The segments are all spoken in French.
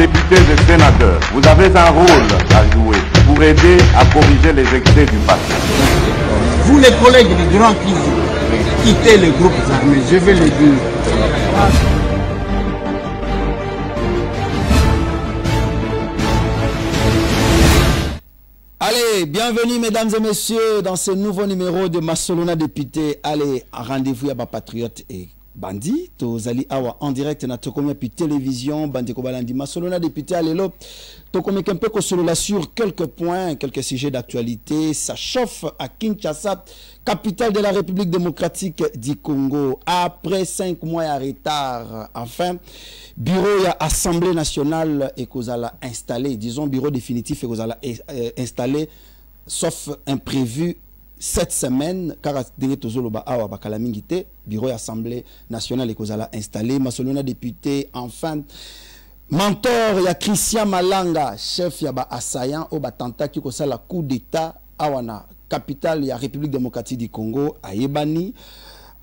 députés et sénateurs, vous avez un rôle à jouer pour aider à corriger les excès du passé. Vous les collègues du Grand qui quittez les groupes armés, je vais le dire. Allez, bienvenue mesdames et messieurs dans ce nouveau numéro de Masolona député. Allez, rendez-vous à Patriote et Bandi. Tozali awa en direct na tokomia pi télévision Bandi ko balandi Masolona député. Allez lo, tokomia un peu là sur quelques points, quelques sujets d'actualité. Ça chauffe à Kinshasa, capitale de la République démocratique du Congo. Après 5 mois à retard, enfin, bureau ya Assemblée nationale et kozala installé, disons bureau définitif et kozala installé, sauf imprévu cette semaine, car dernier tozoloba awa bakalamingite, bureau ya Assemblée nationale et kozala installé, Masolona député, enfin, mentor ya Christian Malanga, chef ya ba assaillant au batanta qui kosala coup d'état awana capitale ya République démocratique du Congo ayebani.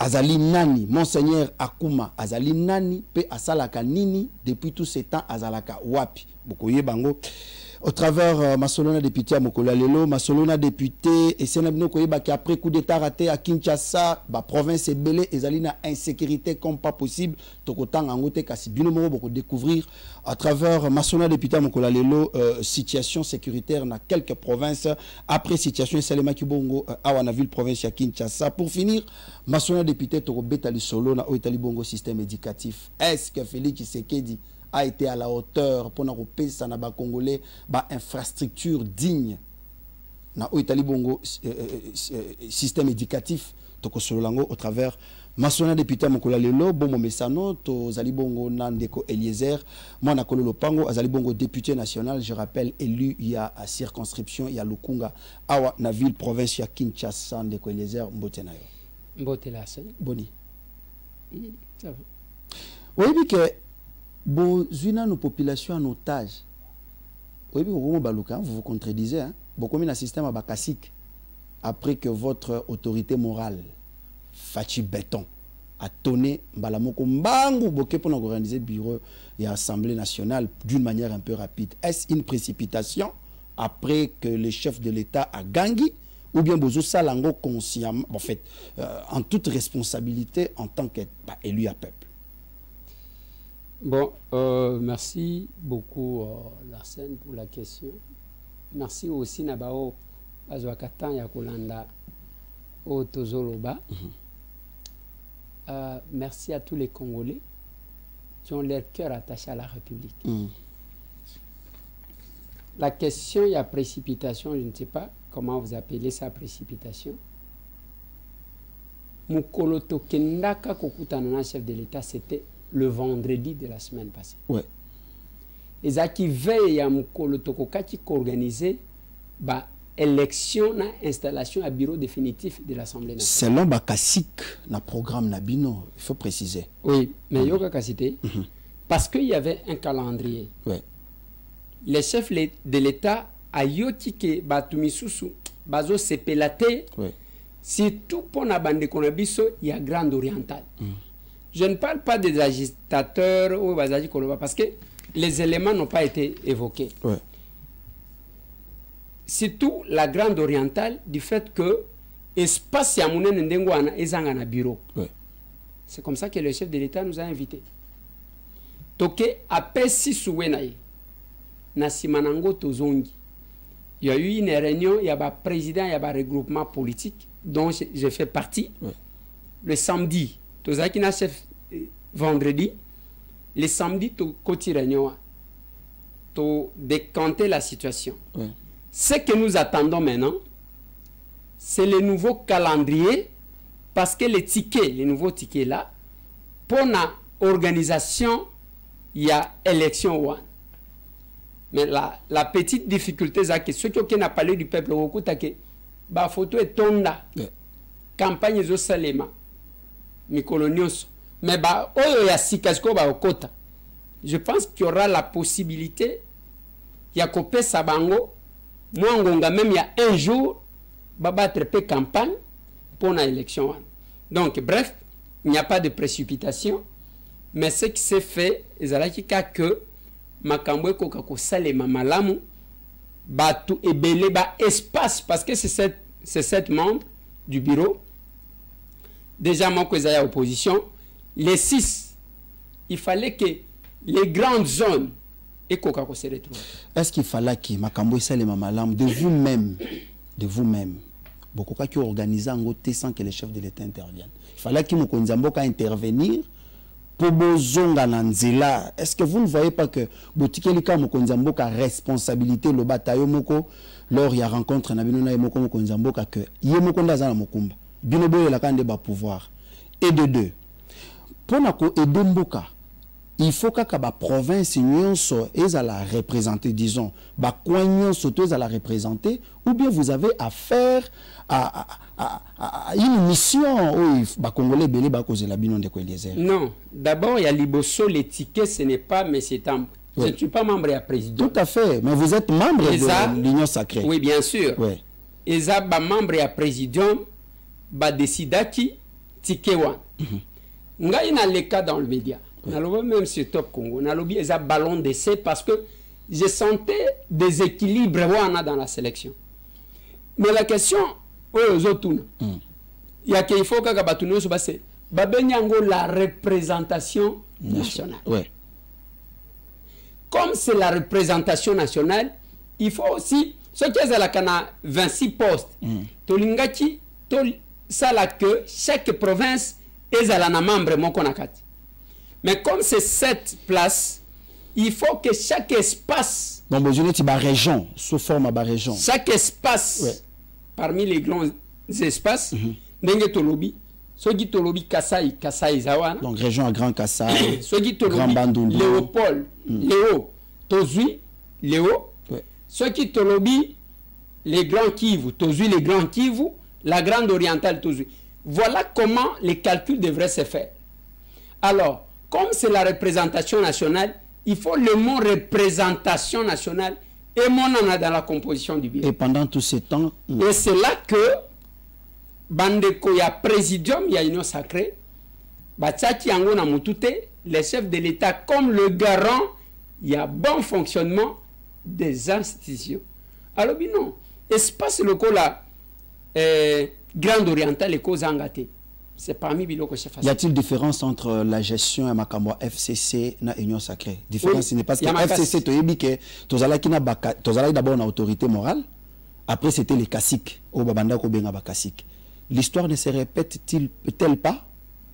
Azali nani, Monseigneur Akuma, Azali nani, pe asalaka nini, depuis tout ce temps, azalaka wapi. Bokoye bango. Au travers Masolona député à Mokolo Lelo, Masolona député, et c'est après coup d'état raté à Kinshasa, ba province Ebele, ezali na insécurité comme pas possible. Tokotang angote kasi binomoro boko découvrir à travers Masolona député à Mokolo Lelo, situation sécuritaire dans quelques provinces. Après situation Salema Kibongo, awana ville province à Kinshasa. Pour finir, Masolona député Toko Betali Solo na Oitali Bongo système éducatif. Est-ce que Félix Tshisekedi a été à la hauteur pour nous repérer ça na Congolais ba infrastructure digne na Oitali Bongo système éducatif toko sololango au travers Masolona député Mokolo Lelo bon mesano to Zali Bongo Nandeko Eliezer mwana kololo pango azali bongo député national, je rappelle élu il y a à circonscription il y a Lukunga awa na ville province ya Kinshasa Ndeko Eliezer mbotena yo mbotela sen boni ça va oui que Bozuna nos populations en otage. Oui, vous vous contredisez. Hein? Beaucoup de système à Bakasik. Après que votre autorité morale, Fachi Béton, a tonné Balamoko Mbangu Boké pour organiser le bureau et l'Assemblée nationale d'une manière un peu rapide. Est-ce une précipitation après que le chef de l'État a gagné ou bien Bozo Salango consciemment, en fait, en toute responsabilité en tant qu'élu à peuple? Bon, merci beaucoup Larsen pour la question. Merci aussi Nabao Azwakatan Yakolanda au Tozoloba. Merci à tous les Congolais qui ont leur cœur attaché à la République. La question, il y a précipitation, je ne sais pas comment vous appelez ça précipitation. Mukoloto Kendaka Kokutanana, chef de l'État, c'était le vendredi de la semaine passée. Ouais. Et ça qui veille à Mukolo Tokoka qui organisé bah élection na installation à bureau définitif de l'Assemblée nationale. Selon Bakasik, na programme Nabino, il faut préciser. Oui, mais yoga kasité parce qu'il y avait un calendrier. Ouais. Les chefs de l'État a yotike batumisusu bazo sepelate. Ouais. Surtout pour na bande konabiso, il y a Grande Orientale. Je ne parle pas des agitateurs ou des parce que les éléments n'ont pas été évoqués. Ouais. Surtout la Grande Orientale, du fait que l'espace Yamounen Ndengwana est un bureau. Ouais. C'est comme ça que le chef de l'État nous a invités. Toké après 6 Ouenaï, Nasimanango Tozongi. Il y a eu une réunion, il y a un président, il y a un regroupement politique dont je fais partie. Ouais. Le samedi, Tozaki na chef vendredi, le samedi, tu côté réunion, tu décanter la situation. Ouais. Ce que nous attendons maintenant, c'est le nouveau calendrier, parce que les nouveaux tickets là, pour la organisation, il y a élection one. Mais la petite difficulté, c'est que ceux qui ont parlé du peuple, la photo est tonda, campagne de Salema. Mais je pense qu'il y aura la possibilité, il y a Kopé Sabango, moi même il y a un jour, battre campagne pour l'élection. Donc bref, il n'y a pas de précipitation, mais ce qui s'est fait, c'est que makambo ekoka kosalema malamu batu ebele ba espace parce que c'est 7 membres du bureau. Déjà moi que j'ai opposition, les 6 il fallait que les grandes zones ekoka ko se retrouver. Est-ce qu'il fallait que makambo salema malamu de vous-même beaucoup qui organiser en côté sans que les chefs de l'État interviennent. Il fallait que Mokonzi Mboka intervenir pour bozonga nanzela. Est-ce que vous ne voyez pas que botikeli ka Mokonzi Mboka responsabilité le bataillon moko lors il y a rencontre na bino na moko Mokonzi Mboka que ye moko ndaza na mokumba bino boyo la kande ba pouvoir et de deux pour na ko aider Mboka il faut que la province nyonso à la représenter, disons, ba coin nyonso à la représenter, ou bien vous avez affaire à une mission où les Congolais belé ba cause la binon de Kweliezer. Non, d'abord il y a Liboso, les tickets ce n'est pas mais c'est un je ne suis pas membre et président. Tout à fait, mais vous êtes membre de l'Union sacrée. Oui, bien sûr. Oui. Et ça ba membre et président ba décidaki ticket one. Ngai na le cas dans le média. Même sur Top Congo, on a lobby un ballon d'essai parce que je sentais des équilibres dans la sélection. Mais la question, il y a qu'il faut que la représentation nationale. Ouais. Comme c'est la représentation nationale, il faut aussi, ce qui est à la Cana 26 postes, Tolingaki, ça là que chaque province est à la membre Mokonakati. Mais comme c'est 7 places, il faut que chaque espace... Donc, vous avez une région, sous forme de région. Chaque espace, parmi les grands espaces, Ndenge Tolobi, Sogi Tolobi Kasai, Kasai Zawana. Donc, région à Grand Kasai, Sogi Tolobi, Grand Bandundu. Léopold, Léo, Tozui, Léo. Sogi Tolobi, les grands Kivu, Tozui, les grands Kivu, la grande orientale Tozui. Voilà comment les calculs devraient se faire. Alors, comme c'est la représentation nationale, il faut le mot représentation nationale et mon en a dans la composition du bureau. Et pendant tout ce temps... Et c'est là que Bandeko, il y a présidium, il y a union sacrée, Bachaki Angona Mutute, les chefs de l'État comme le garant, il y a bon fonctionnement des institutions. Alors, non, espace local là, Grande Orientale et Kozangate. C'est parmi Biloko chef. Y a-t-il différence entre la gestion et Makambo FCC et Union sacrée? Différence, oui, parce que FCC, tu as d'abord une autorité morale, après c'était les caciques, au Babanda Kobenga Bakasik. L'histoire ne se répète-t-elle pas?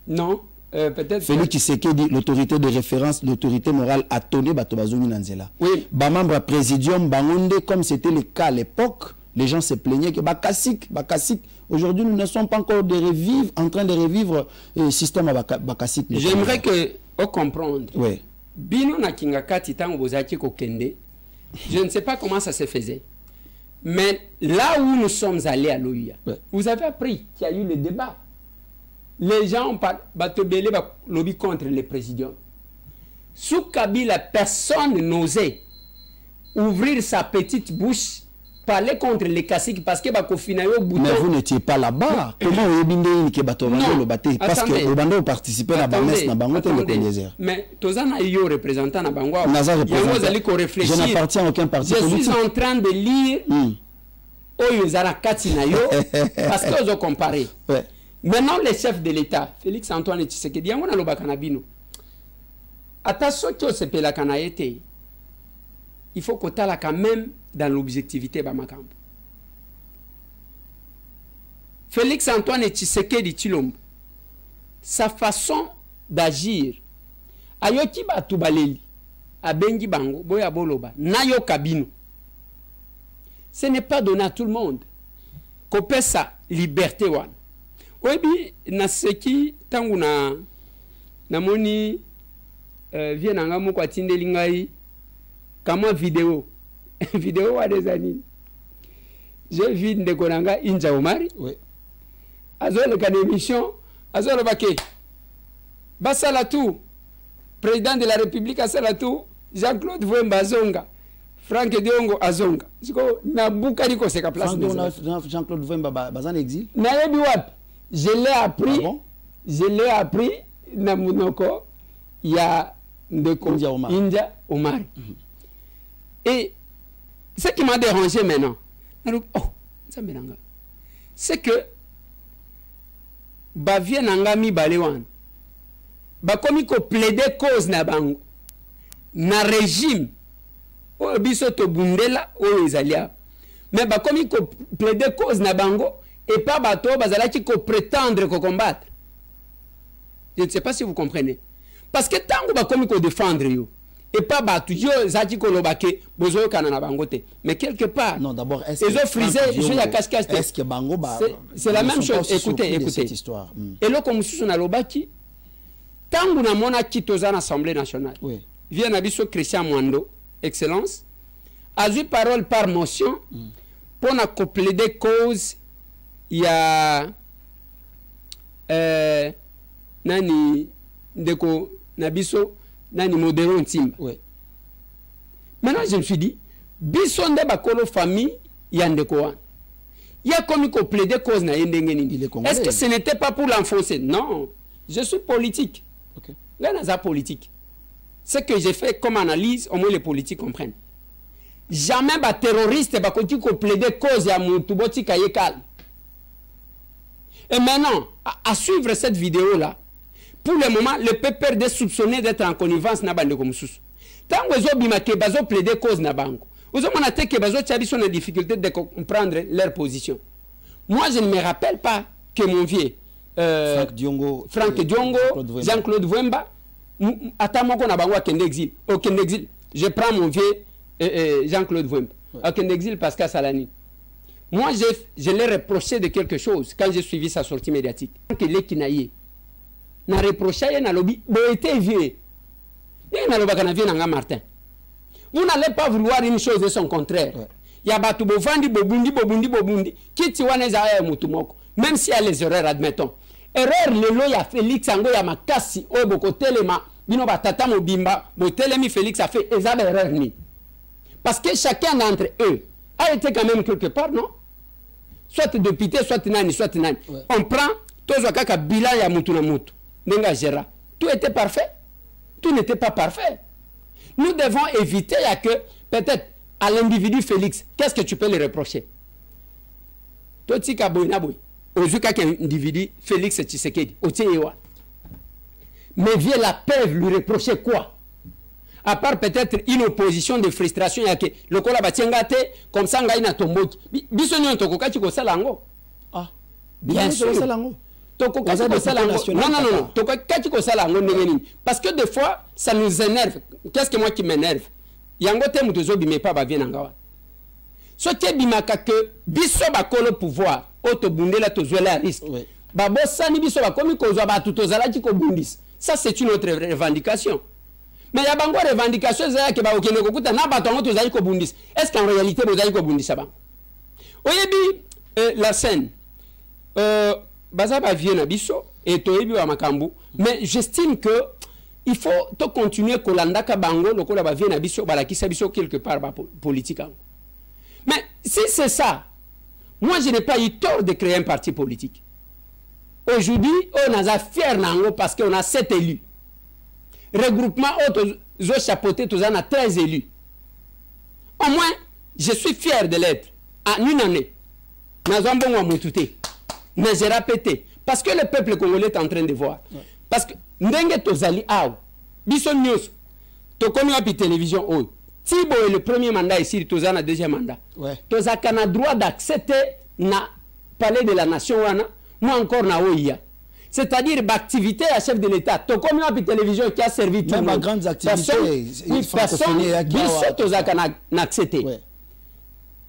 Non, peut-être. Félix Tshisekedi dit l'autorité de référence, l'autorité morale a tonné Batobazoni Nanzela. Oui. Bamambra présidium, Bangonde, comme c'était le cas à l'époque, les gens se plaignaient que Bakasik. Aujourd'hui, nous ne sommes pas encore en train de revivre le système à Bakasik. J'aimerais que vous compreniez. Oui. Bino na Kingakati tango bozaki kokende. Je ne sais pas comment ça se faisait. Mais là où nous sommes allés à l'OUA, vous avez appris qu'il y a eu le débat. Les gens ont batobélé lobby contre le président. Sous Kabila, personne n'osait ouvrir sa petite bouche, parler contre les caciques parce que mais vous n'étiez pas là-bas. Comment vous avez dit que le bâti? Parce que vous avez participé à la messe na bango le désert. Mais Tozana yo représentant na bango. Je n'appartiens à aucun parti politique. Je suis en train de lire Oyozara Katinayo parce que vous comparez. Maintenant les chefs de l'État, Félix Antoine Tshisekedi, yango na loba kanabino. Attention que se pela kanaete. Il faut qu'on t'a quand même dans l'objectivité de Makambo. Félix Antoine Tshisekedi Tshilombo, sa façon d'agir, ayoki batu baleli, abengi bango, boya boloba, nayo kabino. Ce n'est pas donné à tout le monde. Kopé sa liberté wan. Oyebi na seki tangu na moni vient nanga moko atindeli ngai kama vidéo à des années. J'ai vu Ndekonanga Inja Omari. Oui. Azole kan émission, azole baké. Basala tout. Président de la République asala tout. Jean-Claude Vouemba Azonga. Franck Diongo Azonga. Siko na bukari ko seka place. Jean-Claude Vouemba bazan exil. Na yebi wapi? Je l'ai appris. Ah bon? Je l'ai appris na munoko ya Ndeko Inja Omari. Et ce qui m'a dérangé maintenant, c'est que bavie nanga mi balewan bakomi ko plaider cause na bango na régime o biso to bundela o ezalia mais bakomi ko plaider cause na bango et pas bato bazalaki ko prétendre ko combattre. Je ne sais pas si vous comprenez, parce que tango bakomi ko défendre yo et pas bato yo zaki ko lobake bozo kana na bango te, mais quelque part non d'abord est-ce que frisé je ya cache-cache est-ce que bango ba c'est la même chose. Écoutez cette histoire et là comme sous na lobaki tango na mona kitoza na Assemblée nationale oui vient na biso Christian Mwando excellence a eu parole par motion pour na plaider cause il y a nani ndeko na biso nani modéro intime. Oui. Maintenant je me suis dit biso nde bakolo famille ya ndeko wana ya comme ko plaider cause na yendenge nini. Est-ce que ce n'était pas pour l'enfoncer? Non, je suis politique. OK. Là naza politique. Ce que j'ai fait comme analyse, au moins les politiques comprennent. Jamais ba terroriste ba koti ko plaider cause ya mutu boti kaye calme. Et maintenant, à suivre cette vidéo là, pour le moment, le PPRD soupçonné d'être en connivence na bande comme sous. Tant que zo bimake bazo plaider cause na bango. Ozo monate que bazo tchabi sont en difficulté de comprendre leur position. Moi, je ne me rappelle pas que mon vieux Franck Diongo, Jean-Claude Vwemba, atamoko na bango kende exil. Au kende exil, je prends mon vieux Jean-Claude Vwemba. Au kende exil Pascal Salani. Moi, je l'ai reproché de quelque chose quand j'ai suivi sa sortie médiatique. Que les Kinaïe n'a reproché na lobby, été vieux. Et na loba kana vieux nanga Martin. Vous n'allez pas vouloir une chose et son contraire. Il y a batu bovandi bobundi kiti wana za ya mutumoko. Même si y a les erreurs, admettons. Erreur lelo ya Félix ango ya makasi o boko telema bino batata mobimba bo telemi Félix a fait ezaba erreur ni. Parce que chacun d'entre eux a été quand même quelque part, non? Soit député, soit nani, soit nani. Ouais. On prend tous kaka bilan ya mutu na mutu. Nenga gera. Tout était parfait. Tout n'était pas parfait. Nous devons éviter que peut-être à l'individu Félix, qu'est-ce que tu peux lui reprocher? Toti ka boina boy. Ozuka qu'un individu Félix Tshisekedi, Otiewa. Mais vient la peuvent lui reprocher quoi? À part peut-être une opposition de frustration, il y a que le kola batiengate comme ça ngai na tomboki. Bisonyo tokoka chiko salango. Ah, bien sûr. Tokoka chiko salango. Non. Tokoka chiko salango ngeni. Parce que des fois ça nous énerve. Qu'est-ce que moi qui m'énerve? Yango te mutozo bime pa ba viena ngawa. So te bimaka que biso ba kolo pouvoir, auto bundela tozwela risque. Ba bosani biso ba komi kozwa ba tutozala chiko bundis. Ça c'est une autre revendication. Mais il y a des revendications qui sont est-ce qu'en réalité, vous avez bundisa ba? Oyebi la scène, Bazaba vient à Bisso et Toyebi wa Makambu, mais j'estime que il faut continuer Kolanda Kabango, le Kolaba vient à Bisso, Balakisa Bisso quelque part politique. Mais si c'est ça, moi je n'ai pas eu tort de créer un parti politique. Aujourd'hui, on a fier nango parce qu'on a 7 élus. Regroupement auto chapeauté tous en a 13 élus. Au moins, je suis fier de l'être. En une année, mais j'ai répété. Parce que le peuple congolais est en train de voir. Parce que ndenge tozali aw, bison news, to komi wapi télévision oyo. Tibo est le premier mandat ici, tozana deuxième mandat. Tozaka na droit d'accepter na palais de la nation wana, moi encore na oya. C'est-à-dire l'activité à chef de l'État. Tout comme la télévision qui a servi tout le monde. Même grandes activités. Personne n'a accepté.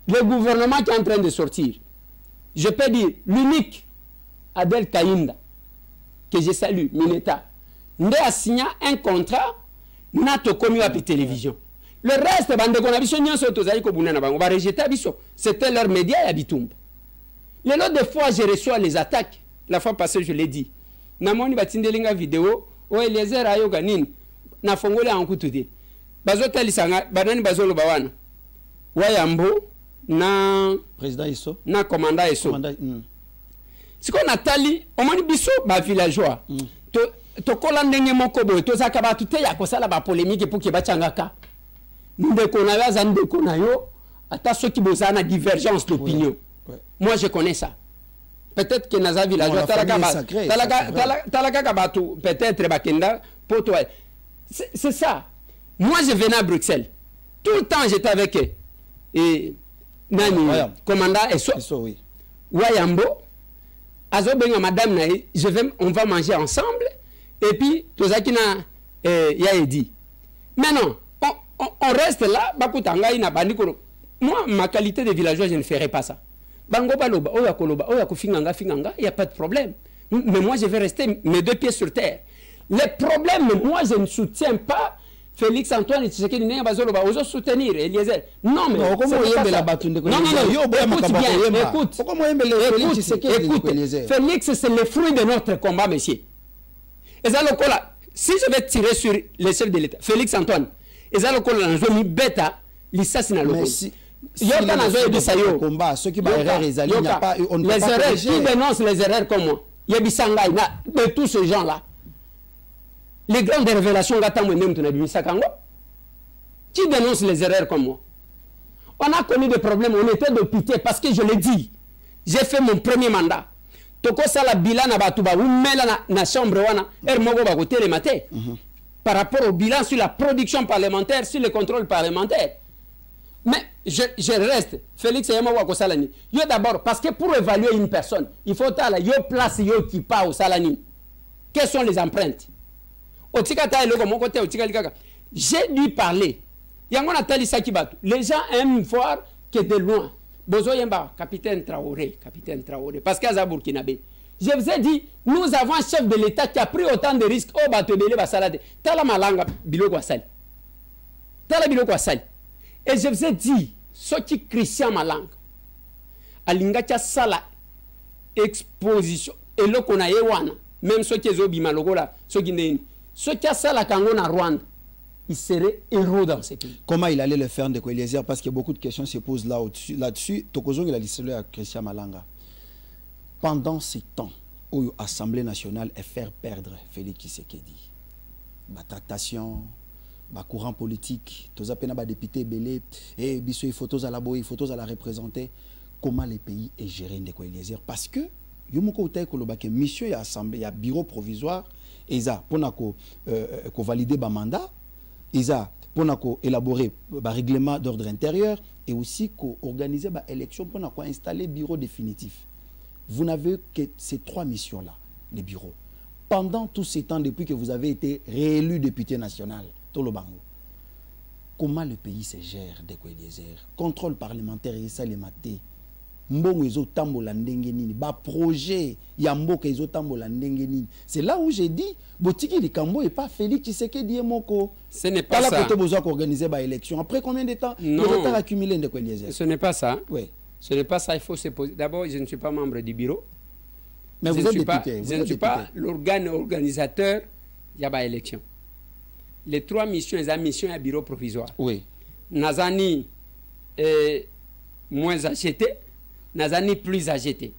Le gouvernement qui est en train de sortir, je peux dire, l'unique Adel Kaïnda, que je salue, Mineta, n'a signé un contrat, n'a tout comme la télévision. Le reste, c'était leur média et Abitumba. Les autres des fois, je reçois les attaques. La fois passée, je l'ai dit. Namoni batindelinga vidéo, o Eliezer ayoga nini, na fongole en kutude. Bazo talisanga, banani bazo lobawana. Wayambo, na président Isso, na commandant Isso. Si qu'on a tali, on m'a dit biso, ba villageois. To kola ndenge moko boy, to zakaba tute ya kosala ba polémique pour que ba changaka. ndeko na yo aza ndeko na yo ata soki boza na divergence d'opinion. Moi je connais ça. Peut-être que naza villageois talaka kabato peut-être bakenda poto. C'est ça. Moi je venais à Bruxelles. Tout le temps j'étais avec eux. Et nani commandant Esso oui. Wayambo azo benga madame na on va manger ensemble et puis tozaki na ya edi. Mais non, on reste là, bakutanga ina bandiko. Moi ma qualité de villageois je ne ferai pas ça. Bango baloba oya koloba oya kufinganga finganga, il y a pas de problème. Mais moi je vais rester mes deux pieds sur terre. Les problèmes, moi je ne soutiens pas Félix Antoine Tshisekedi n'est pas ozo soutenir Eliezer. Non mais comment écoute, Félix c'est le fruit de notre combat monsieur. Et ça le cola. Si je vais tirer sur les chefs de l'État, Félix Antoine, et ça le cola dans zone bêta, l'issas na le Yoka na zone de sayo combat ceux qui ba erreur les erreurs qui dénoncent les erreurs comme moi. Yebisanga de tous ces gens là. Les grandes révélations qui dénoncent les erreurs comme moi. On a connu des problèmes, on était de pitié parce que je l'ai dit. J'ai fait mon premier mandat. Toko sala bilan na batuba ou mela na chambre wana mogo ba côté le matin. Par rapport au bilan sur la production parlementaire, sur le contrôle parlementaire. Mais je reste Félix Yamawa ko salani. Yo d'abord parce que pour évaluer une personne, il faut la yo place yo qui part au salani. Quelles sont les empreintes? J'ai dû parler. Les gens aiment voir que de loin. Capitaine Traoré. Parce qu'il y a Burkinabé. Je vous ai dit, nous avons un chef de l'État qui a pris autant de risques. Oh, Batobele Basalade. Tala Malanga, Biloko Asali. Tala Biloko Asali. Et je vous ai dit, ce qui Christian Malanga, Alingacha Sala, exposition, et le Konayewana, même ceux qui ont Bimalogola, ceux qui n'ont ce qui a ça la Congo en Rwanda, il serait héros dans ce pays. Comment il allait le faire de Eliezer? Parce que beaucoup de questions se posent là-dessus. Tokozong il a dit à Christian Malanga. Pendant ces temps où l'Assemblée nationale est faire perdre Félix Tshisekedi, la tractation, le courant politique, tous les députés belé, et il faut tous à la boy, il faut tous à la représenter. Comment le pays est géré de Eliezer? Parce que Yomoko Utay Kolobake, mission, il y a assemblée, il y a bureau provisoire. Isa pour valider le mandat, Isa pour élaborer le règlement d'ordre intérieur et aussi organiser l'élection pour installer le bureau définitif. Vous n'avez que ces trois missions-là, les bureaux. Pendant tous ces temps, depuis que vous avez été réélu député national, Tolobango, comment le pays se gère de Eliezer? Contrôle parlementaire et ça les matés. Projet c'est là où j'ai dit Botiki Likambo et pas Félix Tshisekedi Moko. Ce n'est pas ça. Organiser l'élection. Après combien de temps non. Le retard accumulé de Eliezer? Ce n'est pas ça. Oui. Ce n'est pas ça. Il faut se poser. D'abord, je ne suis pas membre du bureau. Mais vous êtes député. Je ne suis pas l'organe organisateur. Il y a pas élection. Les trois missions, les missions à bureau provisoire. Oui. Nazani moins acheté. Nazani plus acheté.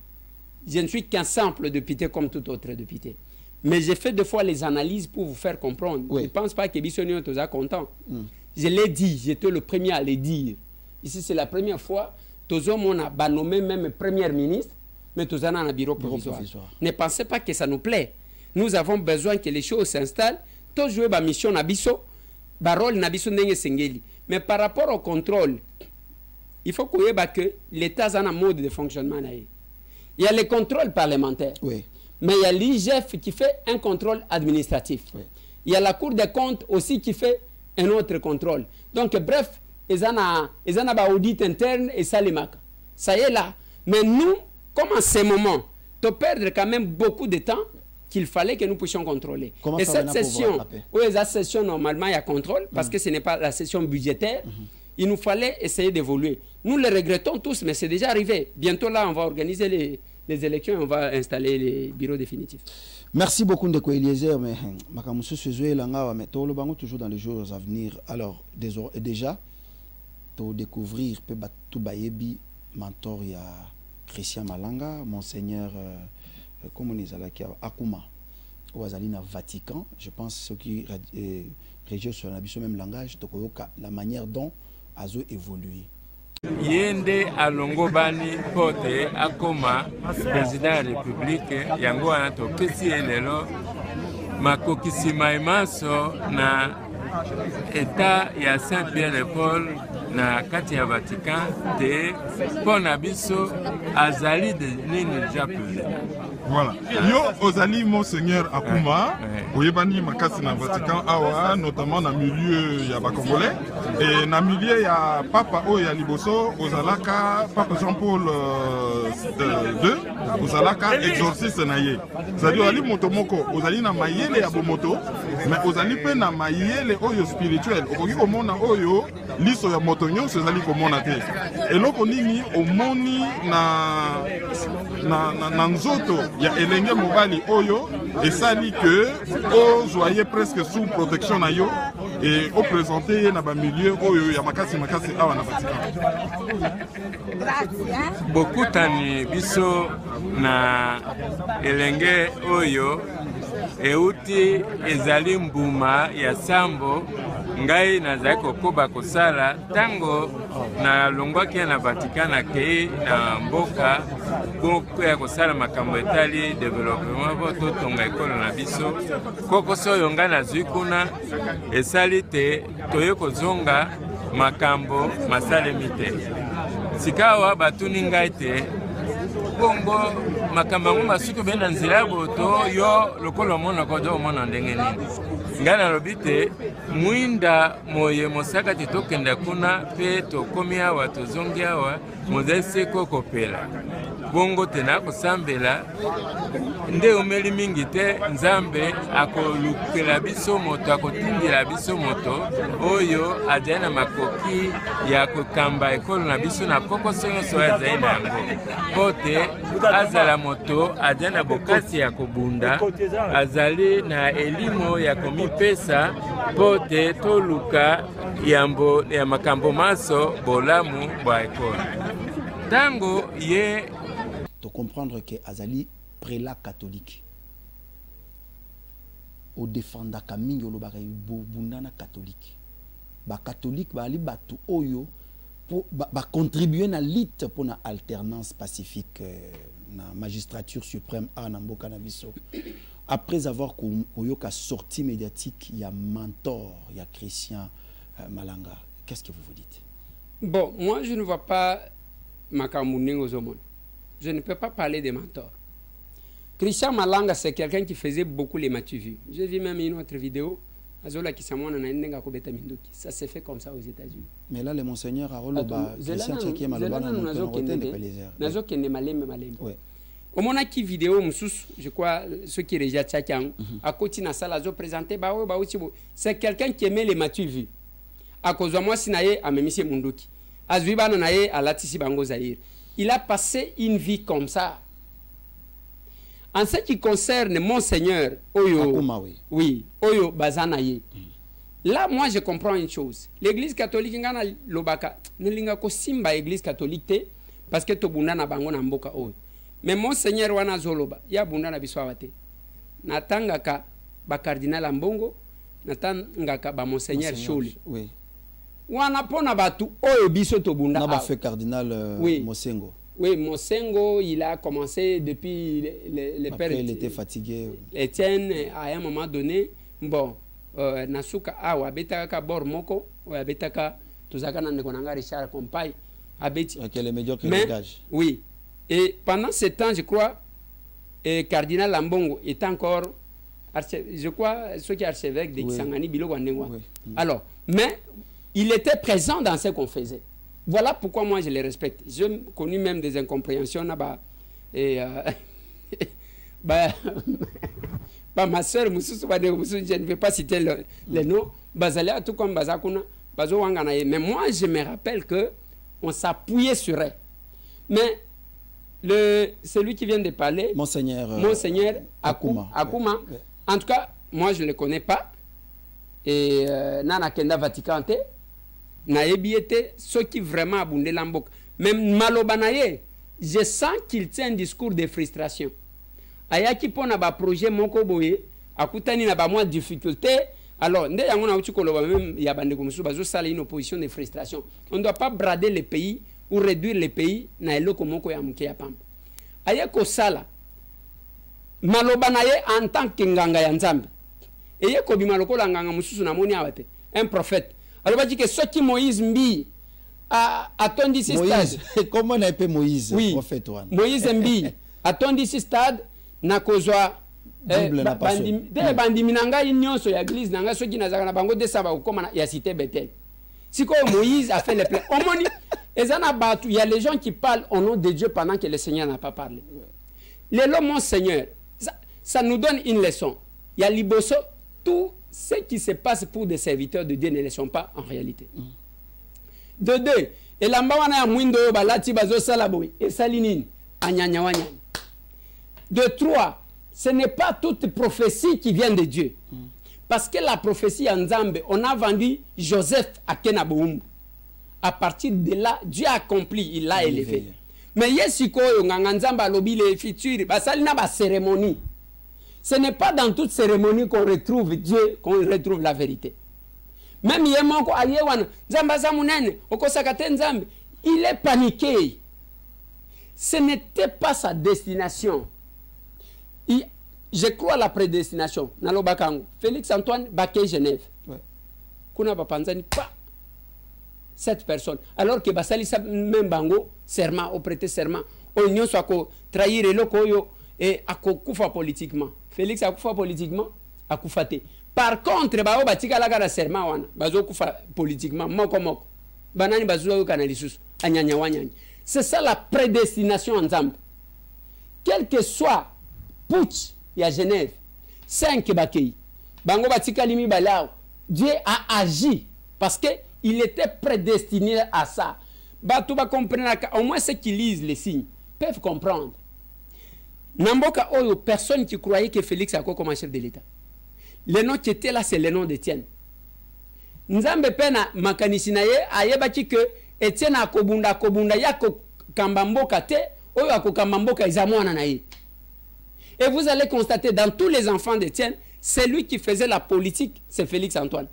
Je ne suis qu'un simple député comme tout autre député. Mais j'ai fait deux fois les analyses pour vous faire comprendre. Oui. Je ne pense pas que Bissonio est content. Je l'ai dit, j'étais le premier à le dire. Ici, c'est la première fois que on a nommé même premier ministre, mais tout ça dans un bureau provisoire. Ne pensez pas que ça nous plaît. Nous avons besoin que les choses s'installent. Tout jouer ma mission nabiso, barol nabiso n'enge sengeli. Mais par rapport au contrôle, il faut que l'État a un mode de fonctionnement. Il y a les contrôles parlementaires. Oui. Mais il y a l'IGF qui fait un contrôle administratif. Oui. Il y a la Cour des comptes aussi qui fait un autre contrôle. Donc, bref, ils ont un audit interne et ça les marque. Ça y est là. Mais nous, comme en ce moment, tu perdre quand même beaucoup de temps qu'il fallait que nous puissions contrôler. Comment et cette session, oui, cette session, normalement, il y a contrôle parce que ce n'est pas la session budgétaire. Il nous fallait essayer d'évoluer. Nous le regrettons tous, mais c'est déjà arrivé. Bientôt là, on va organiser les élections et on va installer les bureaux définitifs. Merci beaucoup de Eliezer, mais toujours dans les jours à venir. Alors, déjà, pour découvrir tout Bayebi, mentor, il y a Christian Malanga, Monseigneur, comment on dit ça, Akuma. au Azalina Vatican, je pense ce qui régit sur le même langage, la manière dont Azo évolue. Yende alongo bani pote akoma président de la République yango wana topesi lelo makokisi maimaso na État ya Saint-Pierre-de-Paul na kati ya Vatican te pona biso azali de nini japonais. Voilà. Yo ozali monseigneur Akuma, oyebani makasi na Vatican awa, notamment na milieu ya ba Congolais et na milieu ya papa o ya liboso ozalaka papa Jean-Paul II ozalaka exorciste na ye. Zali ozali moto moko, ozali na mayele ya bomoto, mais ozali pe na mayele oyo spirituel. Okoki komona oyo liso ya moto nyonso ezali komona te. Eloko nini omoni na nzoto ya elenge mobali oyo esali que ozoye presque sous protection na yo et au présenter na ba milieu oyo ya makasi awa na Vatican. Bokutani biso na elenge oyo euti ezali mbuma ya sambo ngai nazali kokoba kosala tango na longwaki na Vatican akei na mboka boko ya kosala makambo etali développement po totonga ekolo na biso kokoso oyo ngai nazwi kuna esali te toye kozonga makambo masalemi te sikawa batuni ngai te bongo makambo yango masuki benda nzela ya boto yo lokolo omona kozo omona ndenge nini ngai nalobi te mwinda moye mosaka te tokenda kuna mpe tokomi awa tozongi awa mozali seko kopela bongo te nakosambela nde omeli mingi te nzambe akolukela biso moto akotindela biso moto oyo azali na makoki ya kokamba ekolo na biso na kokoso nyonso oyo azali na yango mpo te azala moto azali na bokasi ya kobunda azali na elimo ya komipesa mpo te toluka ya makambo maso bolamu bwa ekolo tango ye de comprendre que Azali prélat catholique au défendre Kamingi au bundana catholique ba catholique ba ali batu oyo pour ba contribuer na lutte pour na alternance pacifique na magistrature suprême à Namboka na biso après avoir koyoka sortie médiatique il y a mentor il y a Christian Malanga, qu'est-ce que vous dites? Bon, moi je ne vois pas Makamuning aux hommes. Je ne peux pas parler de mentor. Christian Malanga, c'est quelqu'un qui faisait beaucoup les matu vues. J'ai vu même une autre vidéo. Ça s'est fait comme ça aux États-Unis. Mais là, le monseigneur a rôle Christian Tchéké Malobana au moment qui vidéo, je crois, ceux qui rejettent Tchakiang, à côté de ça, présenté, c'est quelqu'un qui aimait les matu vues. À cause de moi, Sinaye a même Mundoki. Azwiba Nanaye a Latisi Bango Zahir. Il a passé une vie comme ça. En ce qui concerne Monseigneur Oyo, Akuma, oui, Oyo Bazanaye, là, moi, je comprends une chose. L'église catholique, Lobaka, Nelinga ko simba église catholique, parce que Tobunda na bango na mboka Oyo. Mais Monseigneur Wana Zoloba, ya Bunda na biswawate. Natangaka ba cardinal Ambongo, natangaka ba Monseigneur Chole. Oui. Wana pona batu Oyo biso Tobunda. Na ba fait cardinal oui. Mosengo. Oui, Mosengo, il a commencé depuis les pères. Il était fatigué. Étienne, à un moment donné, bon, Nasuka, Wabetaka Bormoko, Wabetaka, Tuzakana Nekonanga Richard Compagne, Abeti. Ok, les médiocres dégagent. Oui. Et pendant ce temps, je crois, Cardinal Lambongo est encore, je crois, ce qui est archevêque de Kisangani, Bilo Wandengwa. Alors, mais il était présent dans ce qu'on faisait. Voilà pourquoi moi je les respecte. J'ai connu même des incompréhensions là-bas. Et ma soeur, je ne vais pas citer les noms, tout comme Bazakuna, mais moi je me rappelle qu'on s'appuyait sur elle. Mais celui qui vient de parler, Monseigneur Akuma. En tout cas, moi je ne le connais pas. Et Nana Kenda Vatican. Naebiete, ceux qui vraiment abondent l'ambok. Même Malobanaye, je sens qu'il tient un discours de frustration. Ayaki pona ba projet moko boye, akutani na ba moins difficulté. Alors, ndé yango na uti koloba même ya bande comme bazo sala une opposition de frustration. On ne doit pas brader le pays ou réduire le pays na eloko moko ya muke ya pamba. Aye ko sala maloba na ye en tant que nganga ya Nzambe. Eye ko bima lokola nganga mususu na moni awate. Un prophète. Alors ba dit que ce qui Moïse mbi atondi si stade. Comment on appelle Moïse, oui, prophète wana? Moïse mbi atondi si stade na kozwa bandi minanga nyonso ya église nanga soki nazaka na bango de saba kokoma ya cité Bethel. Siko Moïse a fait le plein. Omoni ezana batu, il y a les gens qui parlent au nom de Dieu pendant que le Seigneur n'a pas parlé. Le mon Seigneur, ça nous donne une leçon. Il y a liboso, tout ce qui se passe pour des serviteurs de Dieu ne le sont pas en réalité. De deux, et la mbawana ya mwindo balati bazo salaboui et salinine anyanya wanyanya. De trois, ce n'est pas toute prophétie qui vient de Dieu. Parce que la prophétie en Nzambe, on a vendu Joseph à Kenaboum. À partir de là, Dieu a accompli, il l'a élevé. Mais yesiko nganga Nzamba lobi les futurs, basalina ba cérémonie. Ce n'est pas dans toute cérémonie qu'on retrouve Dieu, qu'on retrouve la vérité. Même Yemonko Ayewan, Nzamba Zamunene, Okosakate Nzambe, il est paniqué. Ce n'était pas sa destination. Je crois à la prédestination. Nalo Bakango, Félix Antoine Baké Genève. Kuna Bapanzani, pas cette personne. Alors que Basali même Bango, serment, au prêter serment, au union soit trahir le koyo et à koufa politiquement. Félix a koufa politiquement, a koufate. Par contre, bao batika la gara serment wana, bazo koufa politiquement, moko moko. Banani bazo kanalisus, anyanya wanyanya. C'est ça la prédestination en Nzambe. Quel que soit putsch, il y a Genève, 5 bakei. Bango batika limi balao. Dieu a agi parce que il était prédestiné à ça. Bato ba comprendre, au moins ceux qui lisent les signes peuvent comprendre. Namboka oyo, personne qui croyait que Félix a comme chef de l'État. Le nom qui était là, c'est le nom d'Étienne. Nzambe pena makanisinaye ayebaki que Étienne a kobunda ya ko kambamboka te, oyo a ko kambamboka izamwana na ye. Et vous allez constater dans tous les enfants d'Étienne, c'est lui qui faisait la politique, c'est Félix Antoine.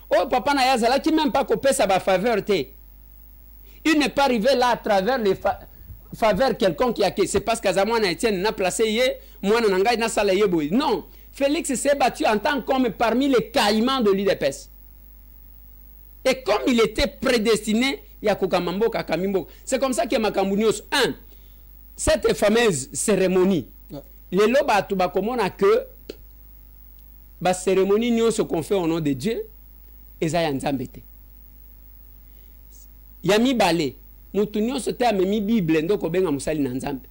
Oh papa na yazala qui même pas copé sa faveur te. Il n'est pas arrivé là à travers les faveurs quelconque qui a que c'est parce qu'Azamwana Étienne n'a placé yé, moi n'angai n'a salé yé. Non, Félix s'est battu en tant qu'homme parmi les caïmans de l'UDPS. Et comme il était prédestiné, il y a Kokamambo, Kakamimbo. C'est comme ça que Makambunios 1, cette fameuse cérémonie, les lobas tubakomona que la cérémonie nous ce qu'on fait au nom de Dieu, et ça y a Nzambete. Yami balé, mutunyo se te mi Bible ndoko benga musali na Nzambe.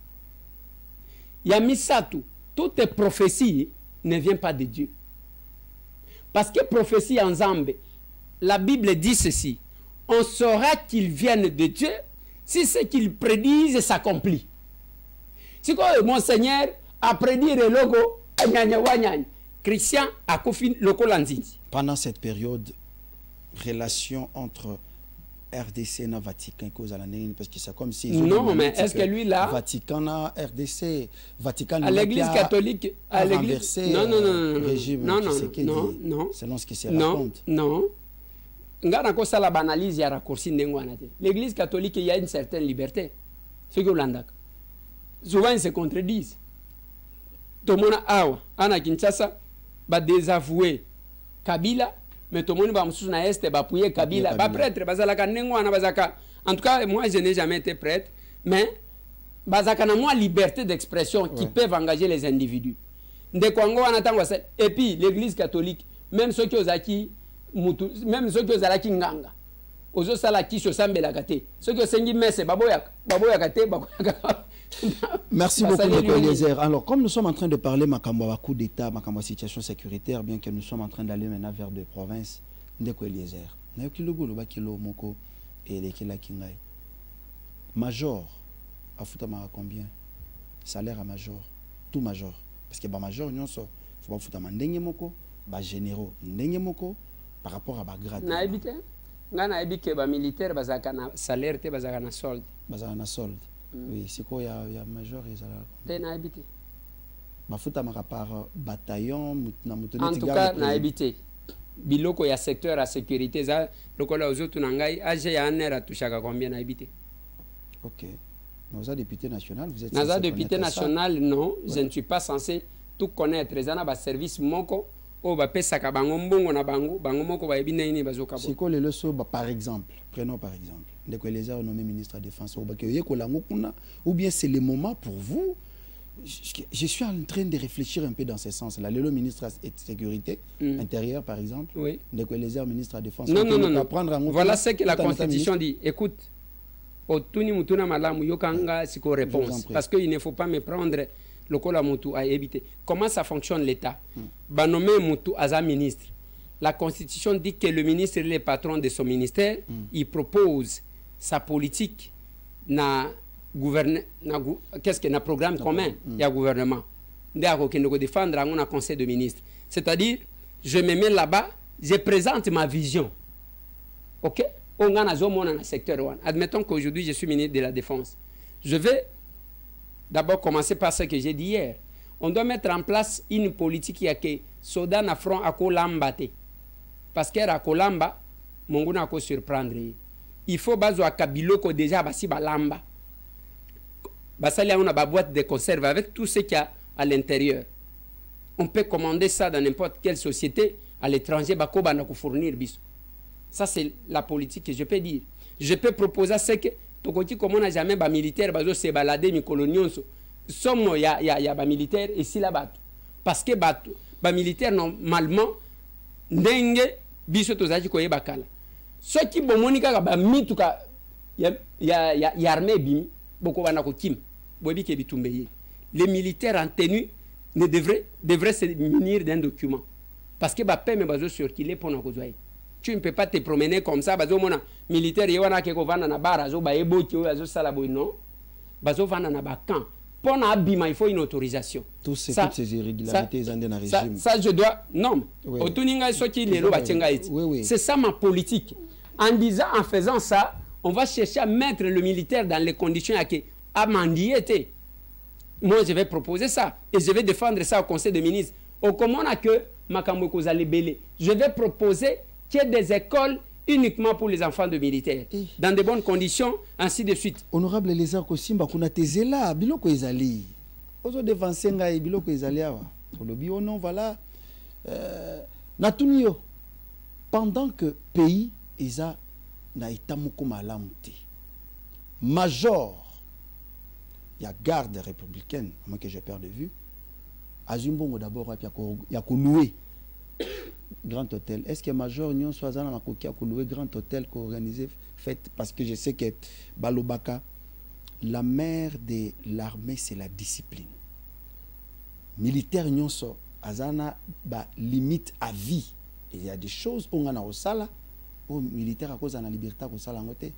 Yami satu, toute prophétie ne vient pas de Dieu. Parce que prophétie en Nzambe, la Bible dit ceci, on saura qu'ils viennent de Dieu si ce qu'ils prédisent s'accomplit. Si quoi mon Seigneur a prédit le logo, Christian a confié le Colanzini. Pendant cette période, relation entre RDC et Vatican cause à l'année parce que c'est comme si non mais est-ce que lui là Vatican a RDC Vatican à l'église catholique à l'église non selon ce qui se raconte non ngana ko sala banalise ya raccourci ndengwana te l'église catholique il y a une certaine liberté ce que l'andak souvent ils se contredisent tomona awa ana Kinshasa ba désavouer Kabila mais tout le monde va me soutenir à est, va appuyer Kabila, va prêtre, bazalaka nengwana bazaka. En tout cas, moi je n'ai jamais été prêtre, mais bazaka na moi liberté d'expression qui peuvent engager les individus. De Kongo et puis l'église catholique, même ceux qui osaki mutu, même ceux qui osaki nganga. Ozo salaki sosambela kate. Ceux qui osengi messe baboya kate baboya. Merci beaucoup, Eliezer. Alors, comme nous sommes en train de parler Makambo coup d'État, Makambo situation sécuritaire, bien que nous sommes en train d'aller maintenant vers des provinces, Ndeko Eliezer, Nayokilogo, le Bakilo, Moko, et les Kilakingai. Major, à Foutama combien? Salaire à major, tout major. Parce que major, il faut pas Foutama Ndenge Moko, généraux Ndenge Moko, par rapport à grade. Na habité? Na habité que militaire, bazakana salaire, te bazakana solde. Bazakana solde. Oui, c'est quoi, il y a major et ça. T'es habité. mafuta maka par bataillon na mutu en tout cas na habité biloko ya secteur à sécurité za lokola ozotu na ngai age ya anera tushaka combien na habité. OK. Vous êtes député national, vous êtes Naza député national, non, ouais. Je ne suis pas censé tout connaître. Les ana ba service moko o ba pesa ka bango mbongo na bango moko ba ebina ini bazoka. C'est quoi le leçon par exemple, prenons par exemple, ndeko Eleza nommé ministre de la défense ou ba ke yekolango kuna ou bien c'est le moment pour vous. Je suis en train de réfléchir un peu dans ce sens-là. Le ministre de sécurité intérieure, par exemple, oui. Ndeko Eleza ministre de la défense. Non. Voilà ce que la Constitution dit. Écoute. Otuni mutuna malamu yokanga siko réponse parce qu'il ne faut pas me prendre le kola mutu à éviter. Comment ça fonctionne l'État? Ba nommer mutu aza ministre. La Constitution dit que le ministre est le patron de son ministère, il propose sa politique na gouverner qu'est-ce que na programme commun ya gouvernement. Ndako qui nous défendre en un conseil de ministres. C'est-à-dire je me mets là-bas, je présente ma vision. OK? Admettons qu'aujourd'hui je suis ministre de la Défense. Je vais d'abord commencer par ce que j'ai dit hier. On doit mettre en place une politique qui a que soda na front à kolambate. Parce qu'à kolamba, mon gars ko surprendre. Il faut bazo à kabilo ko déjà basi balamba. Basali on a ba boîte de conserve avec tout ce qu'il y a à l'intérieur. On peut commander ça dans n'importe quelle société à l'étranger bako bana ko fournir biso. Ça, c'est la politique que je peux dire. Je peux proposer ce que, comme on n'a jamais de militaire, se balader, mi colonions, somme, il y a des militaires ici là-bas. Parce que les militaires, normalement, n'engue, biso tozaji koye bakala. Ceux qui bon monika ba mituka, y armée bimi, boko banako kim, bobi ke bitumbeye. Les militaires en tenue ne devraient se munir d'un document. Parce que ba paie me bazo circuler pour nous. Tu ne peux pas te promener comme ça, bazo mona militaire yewana ke ko vanda na bara zo ba eboti o azo sala boy non. Bazo vanda na ba camp. Pour na abima il faut une autorisation. Toutes ces irrégularités dans le régime. Ça je dois non. Otuninga soti lelo ba tsenga eti. C'est ça ma politique. En disant en faisant ça, on va chercher à mettre le militaire dans les conditions à que amandiété. Moi je vais proposer ça et je vais défendre ça au conseil des ministres. Au comment on a que makambo ko zale belé. Je vais proposer qu'il y ait des écoles uniquement pour les enfants de militaires, dans de bonnes conditions, ainsi de suite. Honorable Eleza Kosimba, kuna tezela, biloko ezali. Ozo devancer ngai biloko ezali awa. Olobi o non voilà. Natunio. Pendant que pays eza na etamoko malamu te. Major ya garde républicaine, à moins que je perds de vue. Azumbongo d'abord ya ko louer Grand Hôtel. Est-ce que Major Nyon Soazana Makoki a loué Grand Hôtel qui organisé fête parce que je sais que Balobaka, la mère de l'armée, c'est la discipline. Militaire Nyon So Azana ba limite à vie. Et il y a des choses où on a au sala, où militaire à cause de la liberté au sala ngote.